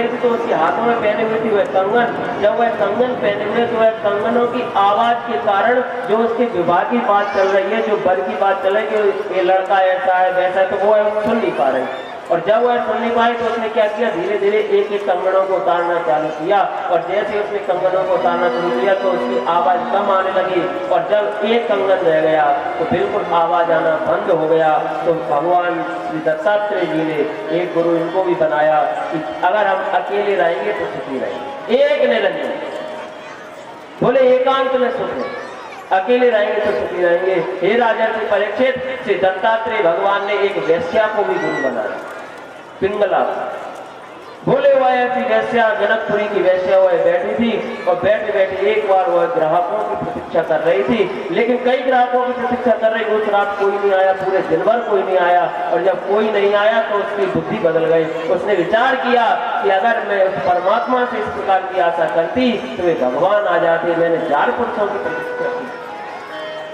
थी तो उसके हाथों में पहने हुए थी वह कंगन। जब वह कंगन पहने हुए तो वह कंगनों की आवाज के कारण जो उसके विवाह की बात चल रही है, जो वर की बात चल रही है कि ये लड़का ऐसा है वैसा है, तो वो सुन नहीं पा रही। और जब वह सुन नहीं पाई तो उसने क्या किया, धीरे धीरे एक एक कंगनों को उतारना चालू किया और जैसे उसने कंगनों को उतारना शुरू किया तो उसकी आवाज कम आने लगी और जब एक कंगन रह गया तो बिल्कुल आवाज आना बंद हो गया। तो भगवान श्री दत्तात्रेय जी ने एक गुरु इनको भी बनाया कि अगर हम अकेले रहेंगे तो सुखी रहेंगे। एक निरंजन बोले एकांत में सुख है, अकेले रहेंगे तो सुखी रहेंगे। हे राजा श्री परीक्षित, श्री दत्तात्रेय भगवान ने एक वैश्या को भी गुरु बनाया, पिंगला। बोले वह ऐसी वैश्या जनकपुरी की वैश्या वह बैठी थी और बैठे बैठे एक बार वह ग्राहकों की प्रतीक्षा कर रही थी, लेकिन कई ग्राहकों की प्रतीक्षा कर रही। उस रात कोई नहीं आया, पूरे दिन भर कोई नहीं आया और जब कोई नहीं आया तो उसकी बुद्धि बदल गई। उसने विचार किया कि अगर मैं उस परमात्मा से इस प्रकार की आशा करती तो वे भगवान आ जाते। मैंने 4 पुरुषों की प्रतीक्षा की,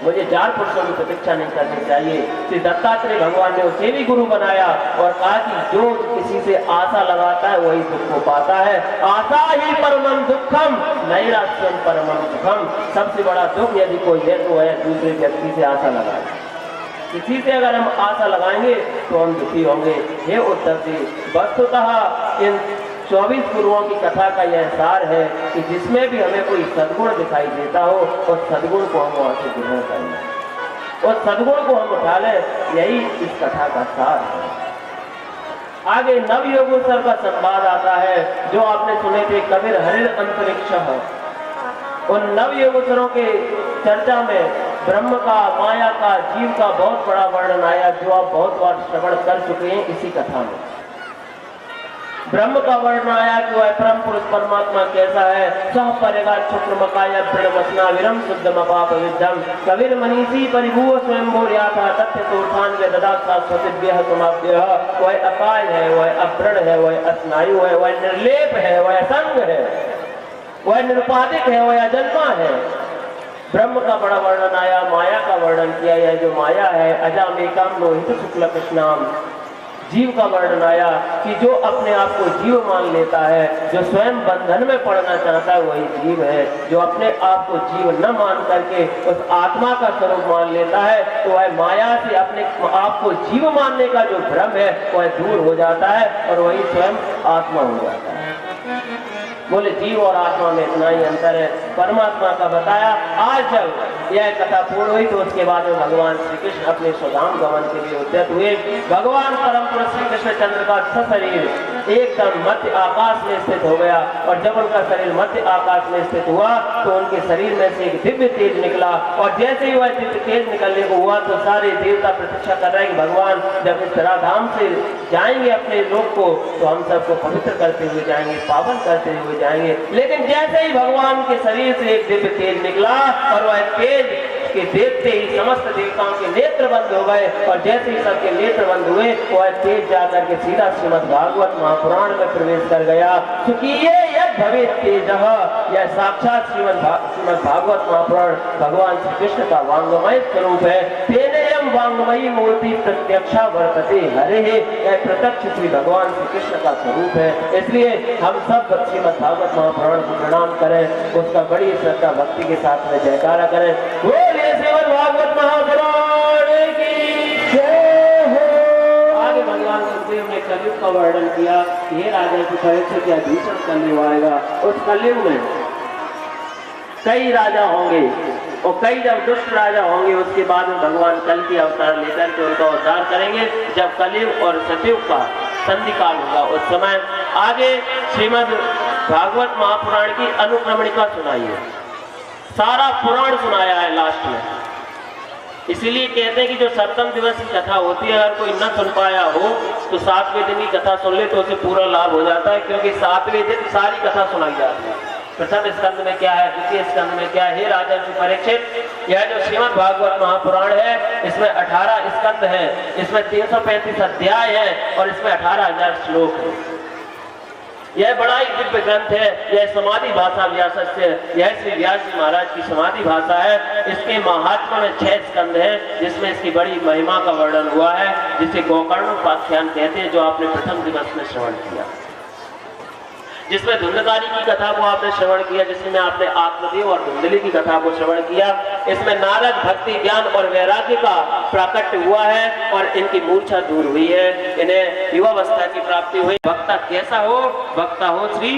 मुझे 4 पुरुषों की प्रतीक्षा नहीं करनी चाहिए। श्री दत्तात्रेय भगवान ने उसे भी गुरु बनाया और कहा कि जो किसी से आशा लगाता है वही दुख को पाता है। आशा ही परमम दुखम नैराश्यम परमम सुखम। सबसे बड़ा दुख यदि कोई है तो वह दूसरे व्यक्ति से आशा लगाए। किसी से अगर हम आशा लगाएंगे तो हम दुखी होंगे। हे उद्धव जी, वस्तुतः इन 24 गुरुओं की कथा का यह सार है कि जिसमें भी हमें कोई सद्गुण दिखाई देता हो उस सद्गुण को हम वहां से ग्रहण करें, उस सद्गुण को हम उठा लें। यही इस कथा का सार है। आगे नवयोगेश्वर का संवाद आता है जो आपने सुने थे, कबीर हरिर अंतरिक्ष। उन नवयोगेश्वरों के चर्चा में ब्रह्म का, माया का, जीव का बहुत बड़ा वर्णन आया जो आप बहुत बार श्रवण कर चुके हैं इसी कथा में। ब्रह्म का वर्णन आया कि वह परम पुरुष परमात्मा कैसा है। सह परेगा शुक्र मकाया प्रणमसना विरम शुद्ध मपाप विद्धम कबीर मनीषी परिभूव स्वयं बोलिया था तथ्य तोठान वे ददा स्वसिद्भ्यः तुमाभ्यः। वह अकाय है, वह अप्रण है, वह अस्नायु है, वह निर्लेप है, वह असंग है, वह निरुपाधिक है, वह अजन्मा है। ब्रह्म का बड़ा वर्णन आया, माया का वर्णन किया है जो माया है अजाम एकाम लोहित शुक्ल कृष्णाम। जीव का वर्णन आया कि जो अपने आप को जीव मान लेता है, जो स्वयं बंधन में पड़ना चाहता है वही जीव है। जो अपने आप को जीव न मान करके उस आत्मा का स्वरूप मान लेता है तो वह माया से अपने आप को जीव मानने का जो भ्रम है वह दूर हो जाता है और वही स्वयं आत्मा हो जाता है। बोले जीव और आत्मा में इतना ही अंतर है, परमात्मा का बताया। आज जब यह कथा पूर्ण हुई तो उसके बाद में भगवान श्री कृष्ण अपने स्वधाम गमन के लिए उद्यत हुए। भगवान परम पुरुष श्री कृष्ण चंद्र का शरीर एकदम मध्य आकाश में स्थित हो गया और जब उनका शरीर मध्य आकाश में स्थित हुआ तो उनके शरीर में से एक दिव्य तेज निकला और जैसे ही वह दिव्य तेज निकलने को हुआ तो सारे देवता प्रतीक्षा कर रहे हैं कि भगवान जब इस धराधाम से जाएंगे अपने लोक को तो हम सबको पवित्र करते हुए जाएंगे, पावन करते हुए जाएंगे। लेकिन जैसे ही भगवान के शरीर से एक दिव्य तेज निकला और वह तेज के देखते ही समस्त देवताओं के नेत्र बंद हो गए और जैसे ही सबके नेत्र बंद हुए वह तेज जाकर के सीधा श्रीमद् भागवत महापुराण में प्रवेश कर गया। सुखिए यज्ञ भवित तेजः, यह साक्षात श्रीमद् भागवत महापुराण भगवान श्री कृष्ण का वांगमय स्वरूप है। तेनेयम वांगमयी मूर्ति प्रत्यक्षा वर्तते हरे, यह प्रत्यक्ष श्री भगवान श्री कृष्ण का स्वरूप है। इसलिए हम सब श्रीमद् भागवत महापुराण को प्रणाम करें, उसका बड़ी श्रद्धा भक्ति के साथ में जयकारा करें। बोलिए श्रीमद् भागवत महापुराण की जय हो। आगे भगवान सुखदेव ने कलयुग का वर्णन किया। हे राजा की परीक्षा क्या भीषण कलयुग आएगा। उस कलयुग में कई राजा होंगे और कई जब दुष्ट राजा होंगे, उसके बाद में भगवान कल की अवतार लेकर के उनका उद्धार करेंगे। जब कलयुग और सतयुग का संधि काल होगा उस समय आगे श्रीमद् भागवत महापुराण की अनुक्रमणिका सुनाई है। सारा पुराण सुनाया है लास्ट में। इसीलिए कहते हैं कि जो सप्तम दिवस की कथा होती है, अगर कोई न सुन पाया हो तो 7वें दिन की कथा सुन ले तो उसे पूरा लाभ हो जाता है, क्योंकि 7वें दिन सारी कथा सुनाई जाती है। प्रथम स्कंद में क्या है, द्वितीय स्कंद में क्या है। हे राजा परीक्षित, यह जो श्रीमद् भागवत महापुराण है इसमें 18 स्कंद है, इसमें 335 अध्याय है और इसमें 18,000 श्लोक है। यह बड़ा ही दिव्य ग्रंथ है। यह समाधि भाषा व्यासस्य, यह श्री व्यास जी महाराज की समाधि भाषा है। इसके महात्मा में 6 स्कंद हैं, जिसमें इसकी बड़ी महिमा का वर्णन हुआ है, जिसे गोकर्णोपाख्यान कहते हैं, जो आपने प्रथम दिवस में श्रवण किया। जिसमें धुंधकारी की कथा को आपने श्रवण किया, जिसमें आपने आत्मदेव और धुंधली की कथा को श्रवण किया। इसमें नारद भक्ति ज्ञान और वैराग्य का प्राकट्य हुआ है और इनकी मूर्छा दूर हुई है, इन्हें युवावस्था की प्राप्ति हुई। वक्ता कैसा हो, वक्ता हो श्री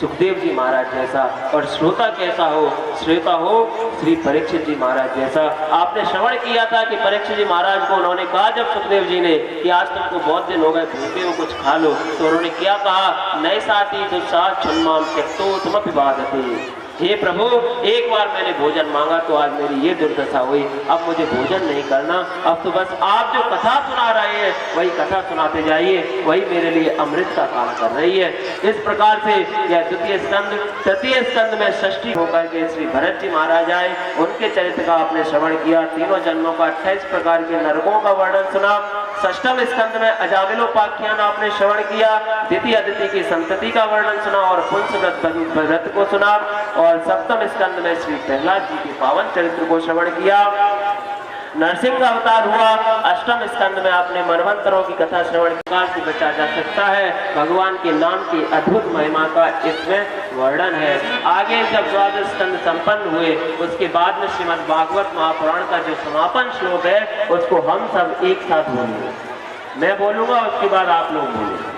सुखदेव जी महाराज जैसा, और श्रोता कैसा हो, श्रोता हो श्री परीक्षित जी महाराज जैसा। आपने श्रवण किया था कि परीक्षित जी महाराज को उन्होंने कहा, जब सुखदेव जी ने कि आज तुमको बहुत दिन हो गए भूखे हो, कुछ खा लो, तो उन्होंने क्या कहा, नए साथी दुस्साह छुन्माम त्यक्तो तुमपि बाधते। हे प्रभु, एक बार मैंने भोजन मांगा तो आज मेरी ये दुर्दशा हुई, अब मुझे भोजन नहीं करना, अब तो बस आप जो कथा सुना रहे हैं वही कथा सुनाते जाइए, वही मेरे लिए अमृत का काम कर रही है। इस प्रकार से यह द्वितीय स्कंद, तृतीय स्कंद में षष्ठी होकर के श्री भरत जी महाराज आए, उनके चरित्र का आपने श्रवण किया। तीनों जन्मों का 28 प्रकार के नरकों का वर्णन सुना। षष्ठम स्कंद में अजामिलोपाख्यान आपने श्रवण किया। द्वितीय अदिति की संतति का वर्णन सुना और पुंस व्रत को सुना। और सप्तम स्कंद में श्री प्रहलाद जी के पावन चरित्र को श्रवण किया। नरसिंह अवतार हुआ। अष्टम स्कंद में आपने मनवंतरों की कथा श्रवण से बचा जा सकता है। भगवान के नाम की अद्भुत महिमा का इसमें वर्णन है। आगे जब द्वादश स्कंद संपन्न हुए, उसके बाद में श्रीमद् भागवत महापुराण का जो समापन श्लोक है उसको हम सब एक साथ बोलेंगे। मैं बोलूंगा, उसके बाद आप लोग बोलेंगे।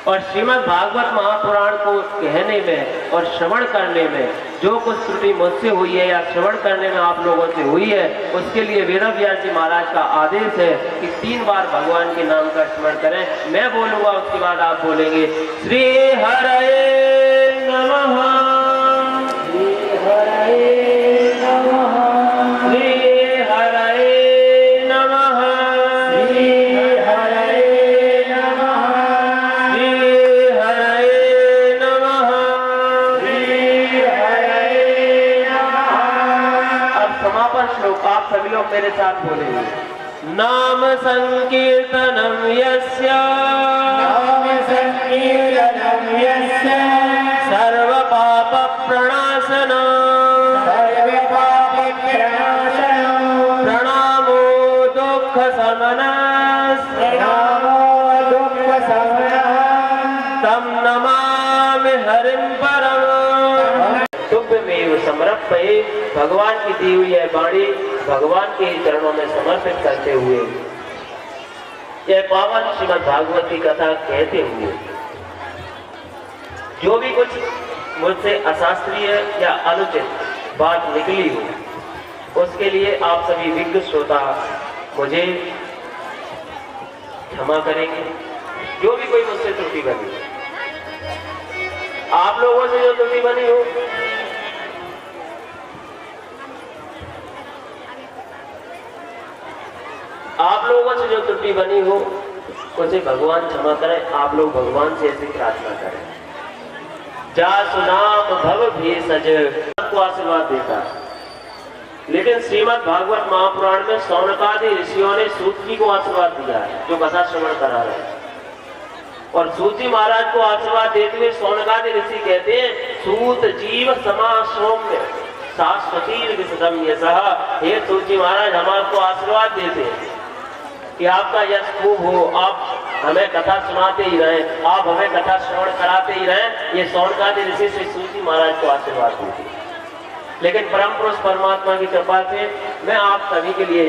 और श्रीमद् भागवत महापुराण को कहने में और श्रवण करने में जो कुछ त्रुटि मुझसे हुई है या श्रवण करने में आप लोगों से हुई है, उसके लिए वेद व्यास जी महाराज का आदेश है कि 3 बार भगवान के नाम का स्मरण करें। मैं बोलूंगा, उसके बाद आप बोलेंगे। श्री हरे नमः, श्री हरे नमः, श्री हरे नमः, श्री हरे नमः, श्री हरे नमः, श्री हरे नमः। अब समापन श्लोक आप सभी लोग मेरे साथ बोलेंगे। नाम संकीर्तनम यस्य, नाम संकीर्तनम यस्य, सर्व पाप प्रणाशनम, सर्व पाप प्रणाशनम, प्रणामो दुख शमनः, प्रणामो दुख शमनः, तम नमामि हरिं परम। तुभ्यमेव समर्पये, भगवान की दी हुई है वाणी भगवान के चरणों में समर्पित करते हुए यह पावन श्रीमद् भागवत की कथा कहते हुए जो भी कुछ मुझसे अशास्त्रीय या अनुचित बात निकली हो, उसके लिए आप सभी विज्ञ श्रोता मुझे क्षमा करेंगे। जो भी कोई मुझसे त्रुटि बनी, आप लोगों से जो त्रुटि बनी हो, आप लोगों से जो त्रुटि बनी हो उसे भगवान क्षमा करें। आप लोग भगवान से ऐसी प्रार्थना करें। जा सुनाम भव भी सज को आशीर्वाद देता, लेकिन श्रीमद् भागवत महापुराण में सौनकादि ऋषियों ने सूत जी को आशीर्वाद दिया है, जो कथा श्रवण करा रहे हैं। और सूत महाराज को आशीर्वाद देते हुए सोनकादि ऋषि कहते हैं, सूत जीव समा सौम्य शाश्वती विसदम्य सह। हे सूत महाराज, हम आपको आशीर्वाद देते हैं कि आपका यश खूब हो, आप हमें कथा सुनाते ही रहें, आप हमें कथा श्रवण कराते ही रहें। ये सोनकादि ऋषि से सूत महाराज को आशीर्वाद देते हैं। लेकिन परम पुरुष परमात्मा की कृपा से मैं आप सभी के लिए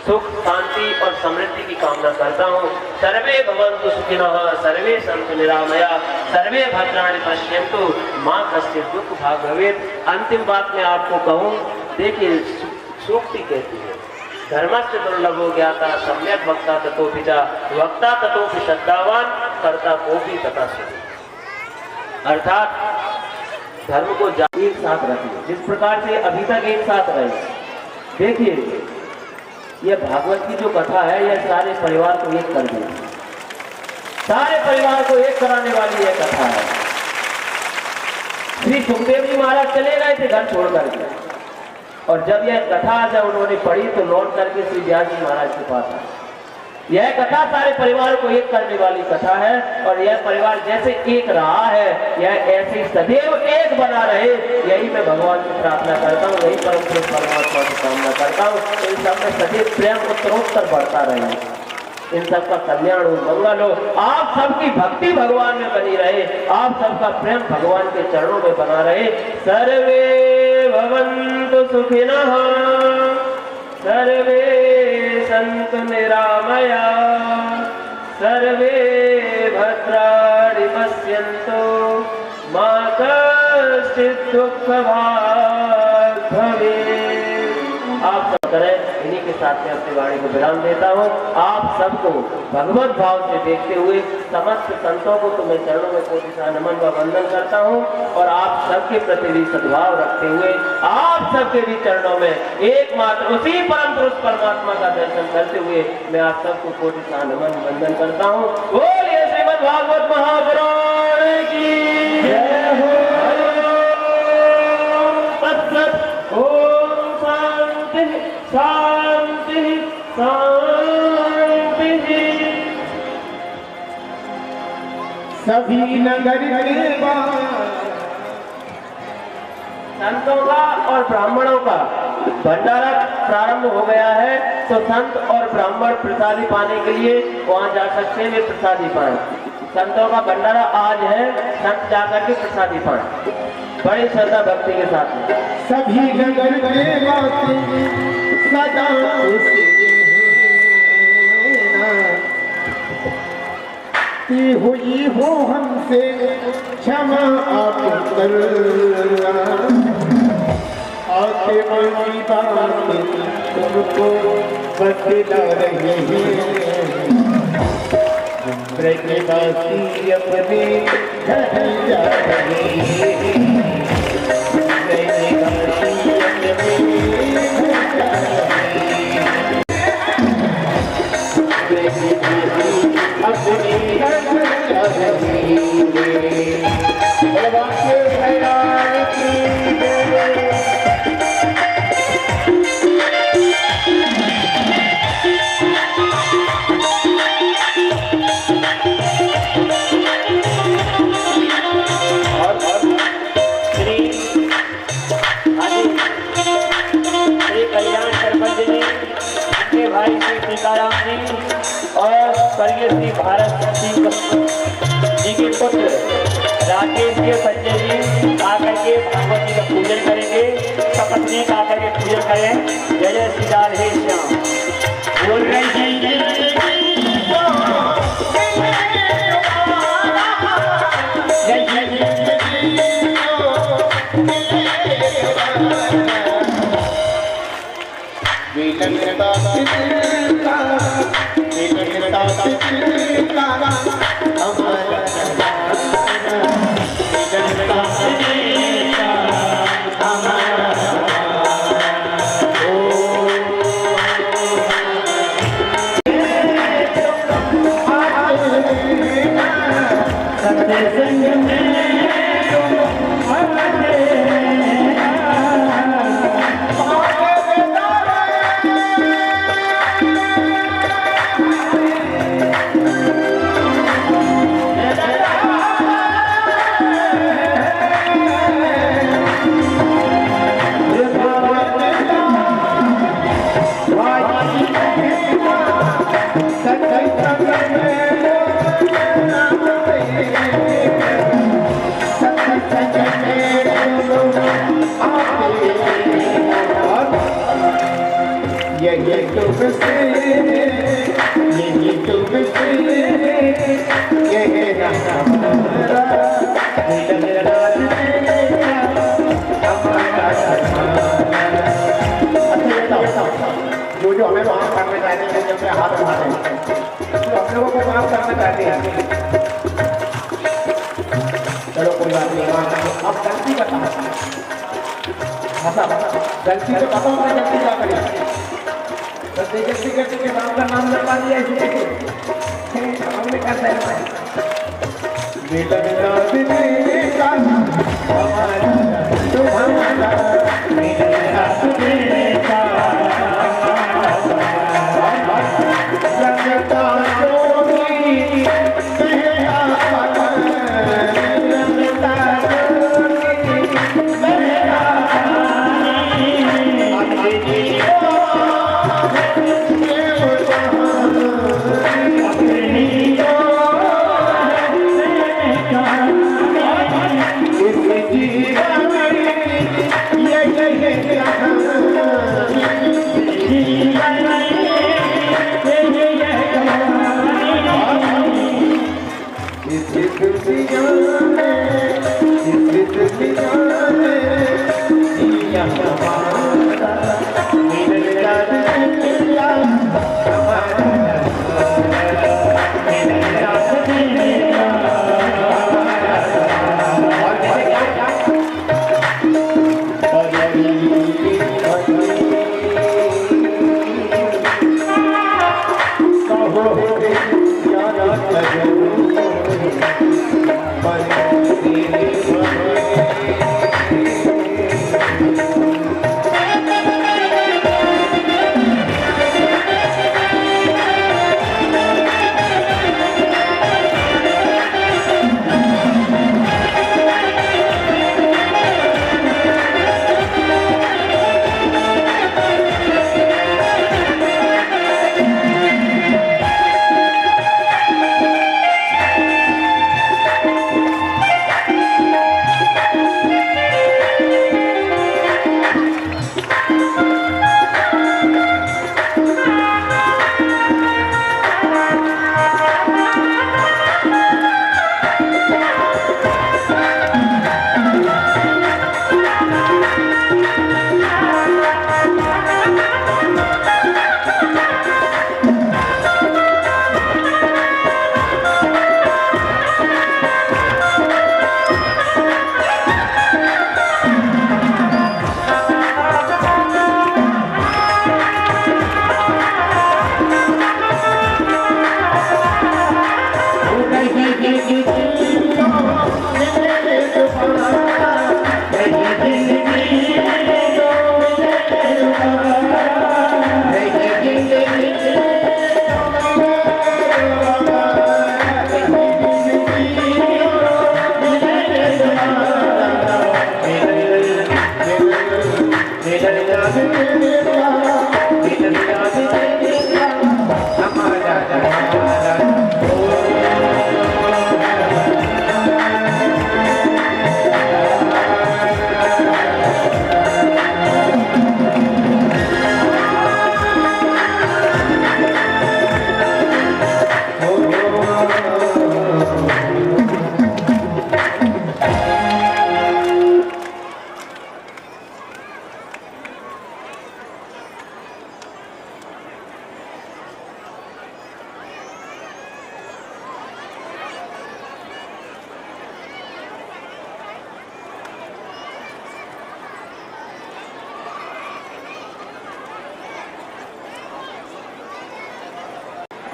सुख, शांति और समृद्धि की कामना करता हूँ। सर्वे भवन्तु सुखिनः, सर्वे सन्तु निरामया, सर्वे भद्राणि पश्यन्तु, मां कश्चित् दुःख भाग् भवेत्। अंतिम बात मैं आपको कहूँ, देखिए सूक्ति कहती है, धर्मस्य दुर्लभो ज्ञाता सम्यक वक्ता ततोऽपि च वक्ता ततोऽपि श्रद्धावान कर्ता कोऽपि तथा सुखी। अर्थात धर्म को एक साथ रखिए, जिस प्रकार से अभी तक एक साथ रहे। देखिए यह भागवत की जो कथा है, यह सारे परिवार को एक कर देगी, सारे परिवार को एक कराने वाली यह कथा है। श्री सुखदेव जी महाराज चले गए थे घर छोड़ करके, और जब यह कथा जब उन्होंने पढ़ी तो लौट करके श्री व्यास जी महाराज के पास आए। यह कथा सारे परिवार को एक करने वाली कथा है, और यह परिवार जैसे एक रहा है, यह ऐसे सदैव एक बना रहे, यही मैं भगवान से प्रार्थना करता हूँ, यही परम पुरुष परमात्मा की कामना करता हूँ। इन सब में सदैव प्रेम उत्तरोत्तर बढ़ता रहे, इन सबका कल्याण हो, मंगल हो, आप सबकी भक्ति भगवान में बनी रहे, आप सबका प्रेम भगवान के चरणों में बना रहे। सर्वे भवन्तु सुखिनः, सर्वे सन्तु निरामया, सर्वे भद्राणि पश्यन्तु, मा कश्चित् दुःख भाग् भवेत्। आप सब करें, इन्हीं के साथ में अपनी वाणी को विराम देता हूँ। आप सबको भगवत भाव से देखते हुए समस्त संतों को तो मैं चरणों में कोटि नमन व वंदन करता हूँ, और आप सबके प्रति भी सद्भाव रखते हुए आप सबके भी चरणों में एकमात्र उसी परम पुरुष परमात्मा का दर्शन करते हुए मैं आप सबको कोटि नमन वंदन करता हूँ। बोलिए श्रीमद् भागवत महापुराण की जय हो। ओम शांति शांति शांति। सभी नगर संतों का और ब्राह्मणों का भंडारा प्रारंभ हो गया है, तो संत और ब्राह्मण प्रसादी पाने के लिए वहां जा सकते हैं, वे प्रसादी पाएं। संतों का भंडारा आज है, संत जाकर के प्रसादी पाएं बड़ी श्रद्धा भक्ति के साथ में। सभी नगर सदा की हुई हो हमसे क्षमा आप करना, आके बड़ी बात तुमको बदला रहे हैं, ब्रजवासी अपने घर जा रहे हैं, ब्रजवासी अपने घर जा रहे हैं, ब्रजवासी अपने घर जा रहे हैं। भगवान भैया की जय। भाई श्री सीताराम जी और स्वर्गीय श्री भारत सिंह जी के पुत्र राकेश जी संजय जी आकर के भगवत जी का पूजन करेंगे। सपत्नी आकर के पूजन करें। जय जय श्री राधे श्याम। बोल रहे जय जय हाथ उठा रहे हैं तो हम लोगों को माफ करना चाहते हैं। चलो कोई बात नहीं, आप गलती बता, गलती तो बताओ, मैं गलती क्या करी, बस गलती करते के नाम का नाम लगा दिया इसलिए हमने कैसा है बेटा बेटा दिल का हमारा तुम्हारा मेरा दिल का लगता जोगी कहता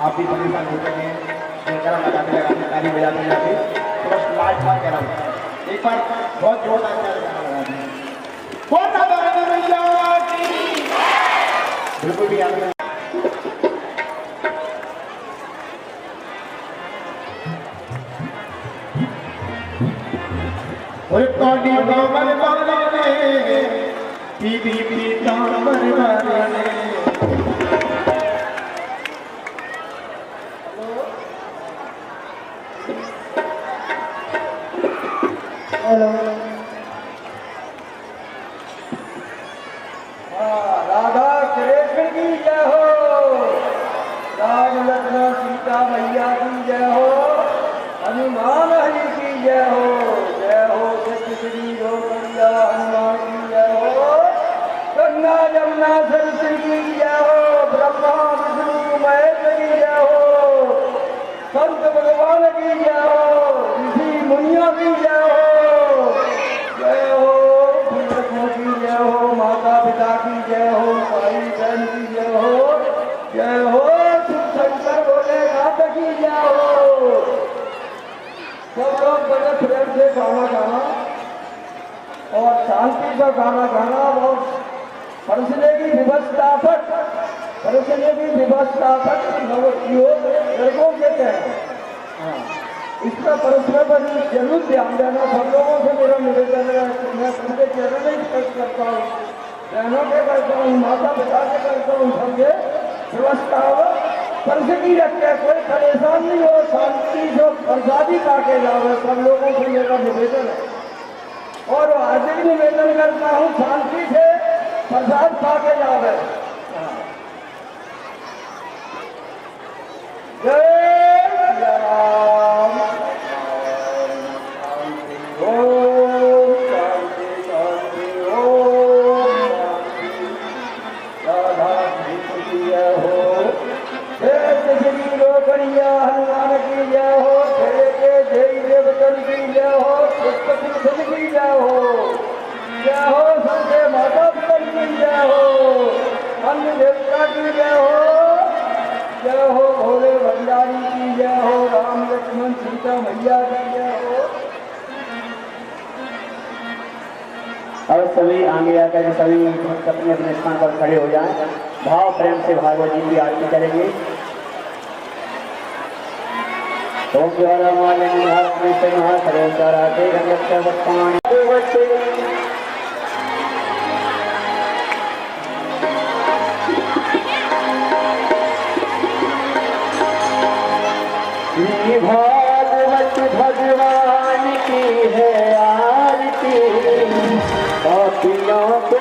आप भी परेशान होते हैं, शंकरा लगाते लगाते ताली बजाते जाते थोड़ा लाइट मार कह रहा हूँ एक बार बहुत जोरदार ताली लगा दें। बिल्कुल भी याद नहीं। और कौड़ी गोबर वाले पीवी कांवर वाले हेलो राधा कृष्ण की जय हो, राम लक्ष्मण सीता मैया की जय हो, हनुमान हरि की जय हो सत्य श्री हनुमान की जय हो, गंगा जमुना सरस्वती की जय हो, की जय हो, ऋषि मुनियों की जय हो, जय हो बुजुर्गों की जय हो, माता पिता की जय हो, भाई बहन की जय हो, जय हो शिव शंकर भोलेनाथ की जय हो। सब लोग बड़े प्रेम से गाना गाना और शांति का गाना गाना और परसने की व्यवस्था परसने की व्यवस्था लड़कों के हैं। हाँ, इसका परस्पर पर जरूर ध्यान देना। सब लोगों से मेरा निवेदन है, मैं उनके चरण में स्पर्श करता हूँ, बहनों के करता हूँ, माता पिता के करता हूँ, सबके व्यवस्था हो परस की रखे, कोई परेशान नहीं हो, शांति जो प्रसादी काटे जाओ। सब लोगों से मेरा निवेदन है और आज भी निवेदन करता हूँ, शांति से प्रसाद खा के जावे। जय राम, ओम शांति शांति, ओम राधा कृष्ण की जय हो, जय श्री रोकड़िया हनुमान की जय हो, जय के जय देवतन की जय हो, पुष्पति की जय हो, जय हो संजय माता पिता की जय हो, अन्य देवता की जय हो, जय हो भोले भंडारी की जय हो, राम लक्ष्मण सीता मैया की जय हो। और सभी आगे आकर सभी अपने अपने स्थान पर खड़े हो जाएं, भाव प्रेम से भागवत जी की आरती करेंगे। ओम द्वारा माले महात्मे महासरोचारा दे गंगोत्सवत्पाणि भागवत भगवान की है आरती, पापियों को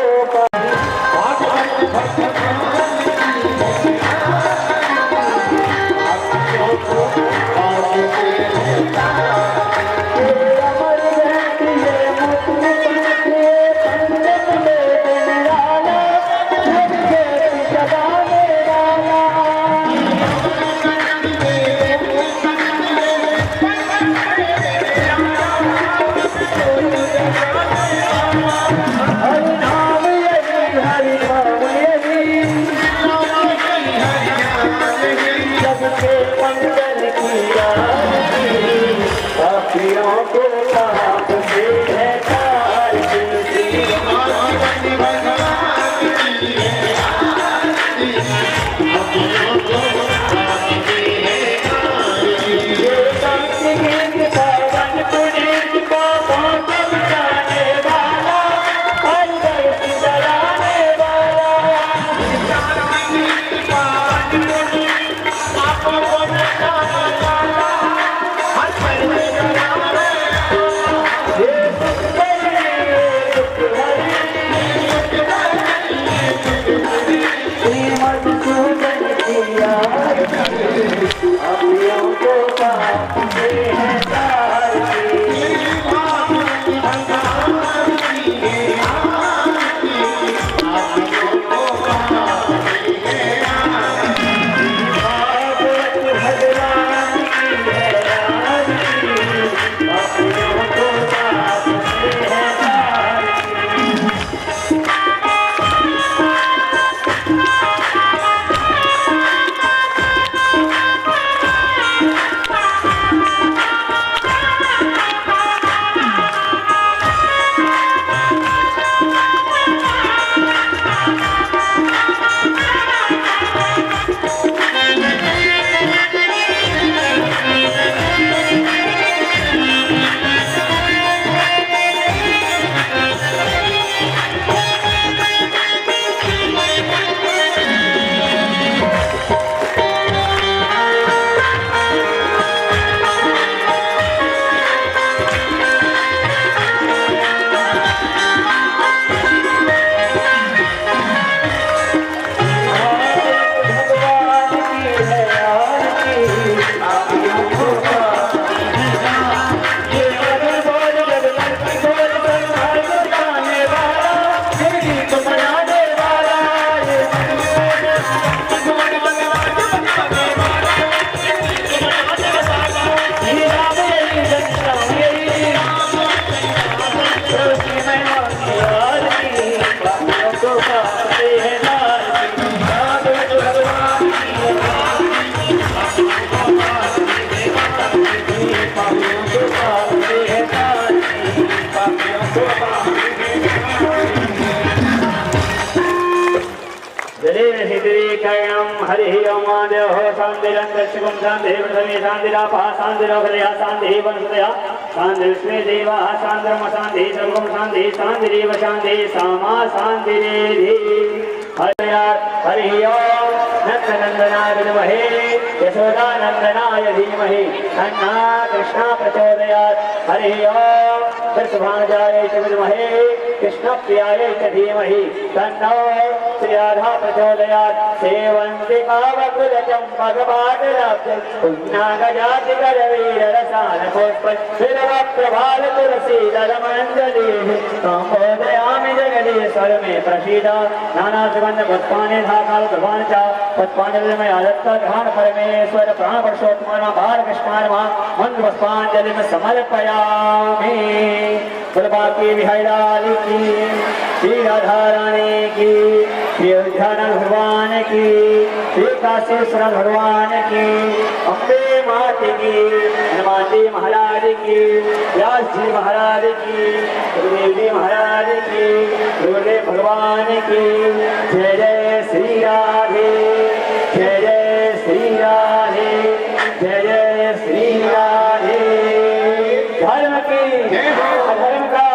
हरि ओम देव हो शांतिरंतरिक्षं शांति पृथ्वी शांतिरापः शांतिरोगदया शांति वनस्पतयः शांति विश्वे देवाः शांतिर्म शांति सर्वं शांति शांतिरेव शांति सामा शांतिरेधि हरि ओम नंदनंदनाय विद्महे यशोदानंदनाय धीमहि तन्नः कृष्णः प्रचोदयात् हरि ओम वृषभानुजाय च विद्महे कृष्णप्रियाय च धीमहि तन्नो श्रीराधा प्रचोदयात् सेवन्ति कामकुलचम्पकपाटलाब्धं पुण्यगजातिकरवीररसानकोत्पत्तिरवप्रभालतुलसीदलमञ्जलिः कामोदयामि जगदीश्वर मे प्रसीद नानासुगन्धपुष्पाणि धाकालप्रभानि च पुष्पाञ्जलिर्मया दत्तग्रहण परमेश्वर प्राणपुरुषोत्तमः बालकृष्णार्मः मन्त्रपुष्पाञ्जलिं समर्पयामि। की विहलाल की श्री राधा रानी की श्री अयोध्यानाथ भगवान की श्री काशीश्वर भगवान की अम्बे माता की हनुमान जी महाराज की व्यास जी महाराज की गुरुदेव जी महाराज की गुरुदेव भगवान की जय जय श्री राधे जय जय श्री राधे जय जय श्री राधे। धर्म की अधर्म का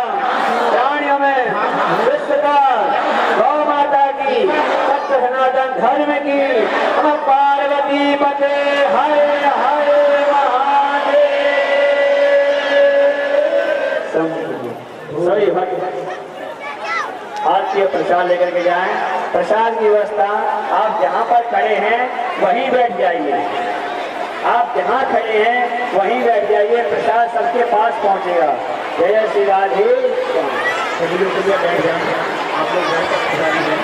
प्राणियों में विश्व का गौ माता की सत्य सनातन धर्म की हम पार्वती पते हरे हरे महादेव। सभी भक्त आज के प्रसाद लेकर के जाएं। प्रसाद की व्यवस्था आप जहाँ पर खड़े हैं वहीं बैठ जाइए। आप जहाँ खड़े हैं वहीं बैठ जाइए, प्रसाद सबके पास पहुँचेगा। जय जय श्री राधे। सभी लोग बैठ जाएंगे, आप लोग बैठ कर प्रसाद लें।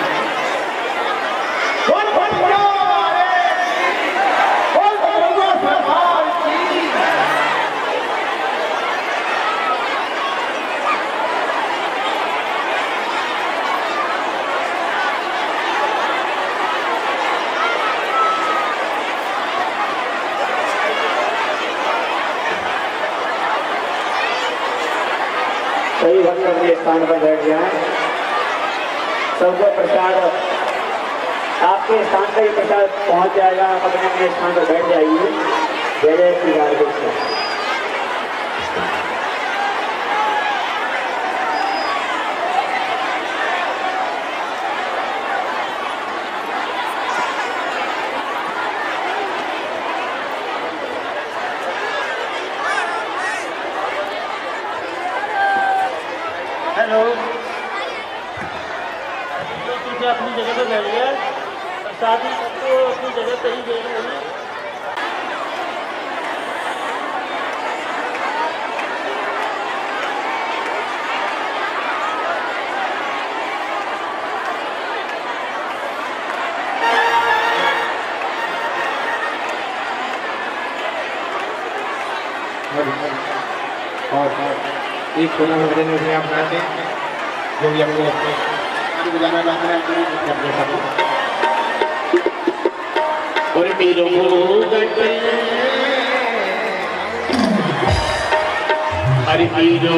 सही भक्त अपने स्थान पर बैठ जाए। सबको प्रसाद आपके स्थान पर ही प्रसाद पहुंच जाएगा। आप अपने अपने स्थान पर बैठ जाइए। जय जय श्री राधे। हेलो, तो अपनी जगह पर बैठ गया, शादी सबको अपनी जगह पर ही बैठ गई। और एक छोटा सा भजन में आप बनाते हैं जो भी आपको गुजारा चाहते हैं और मेरो हरि मेरो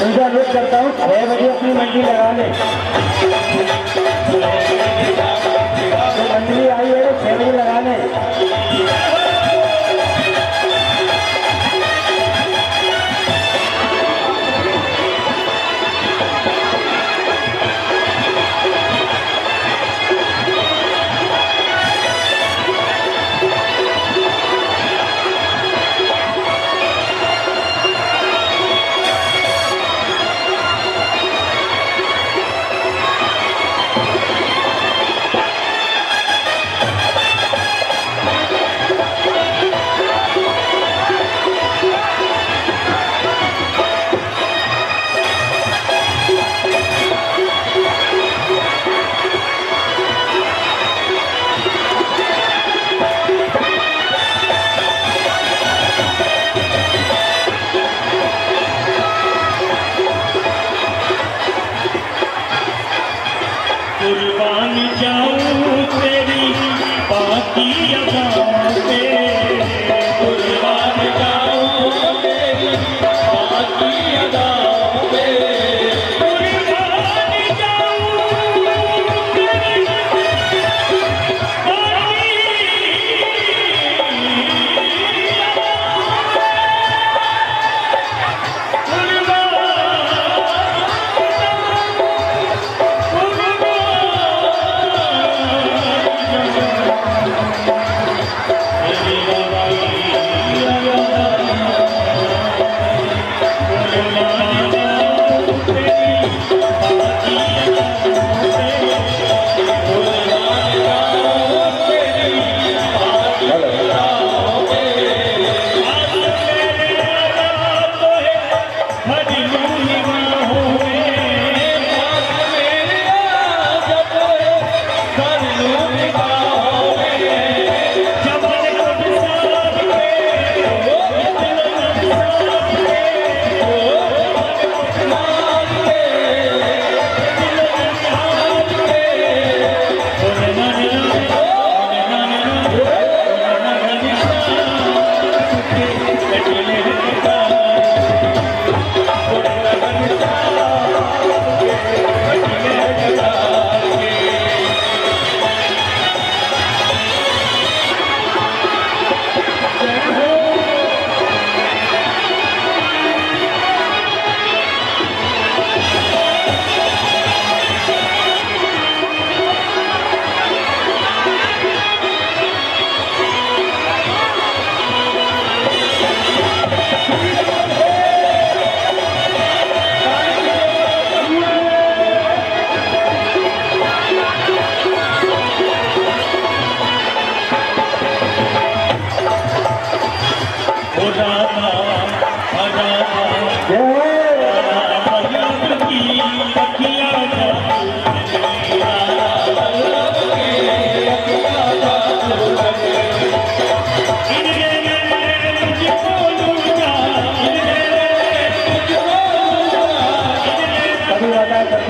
उनसे अनुरोध करता हूँ 6 बजे अपनी मंडी लगा लें। तो मंडली आई है 6 बजे लगा लें।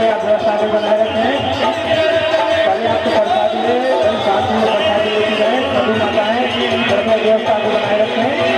व्यवस्था भी बनाए रखें। पर्याप्त प्रसाद ले साथ में प्रसाद लेती जाए। सभी माताएं घर में व्यवस्था भी बनाए रखें।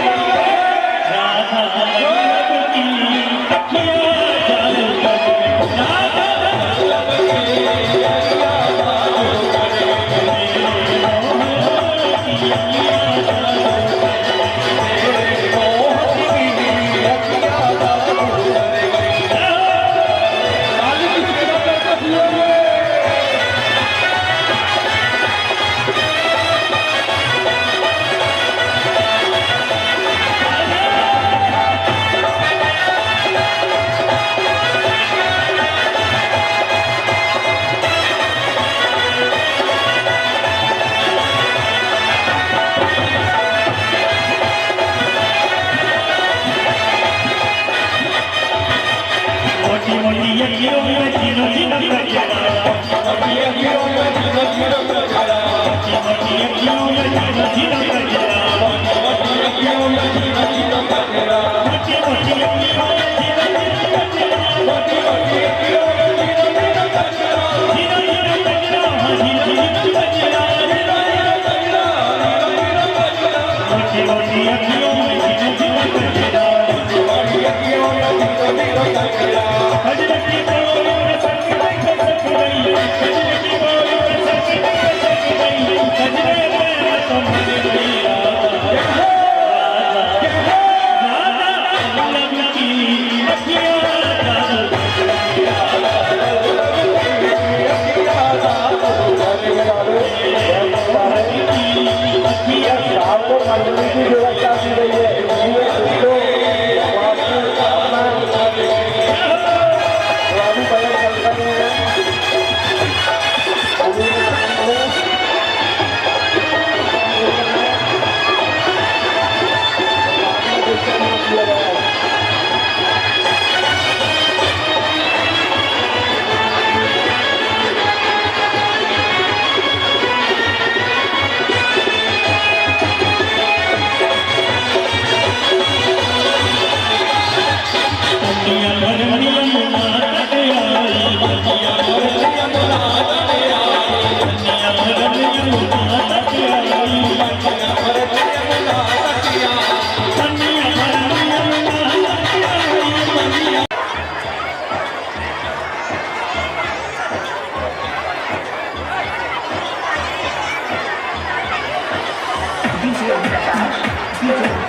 DJ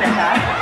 Petar,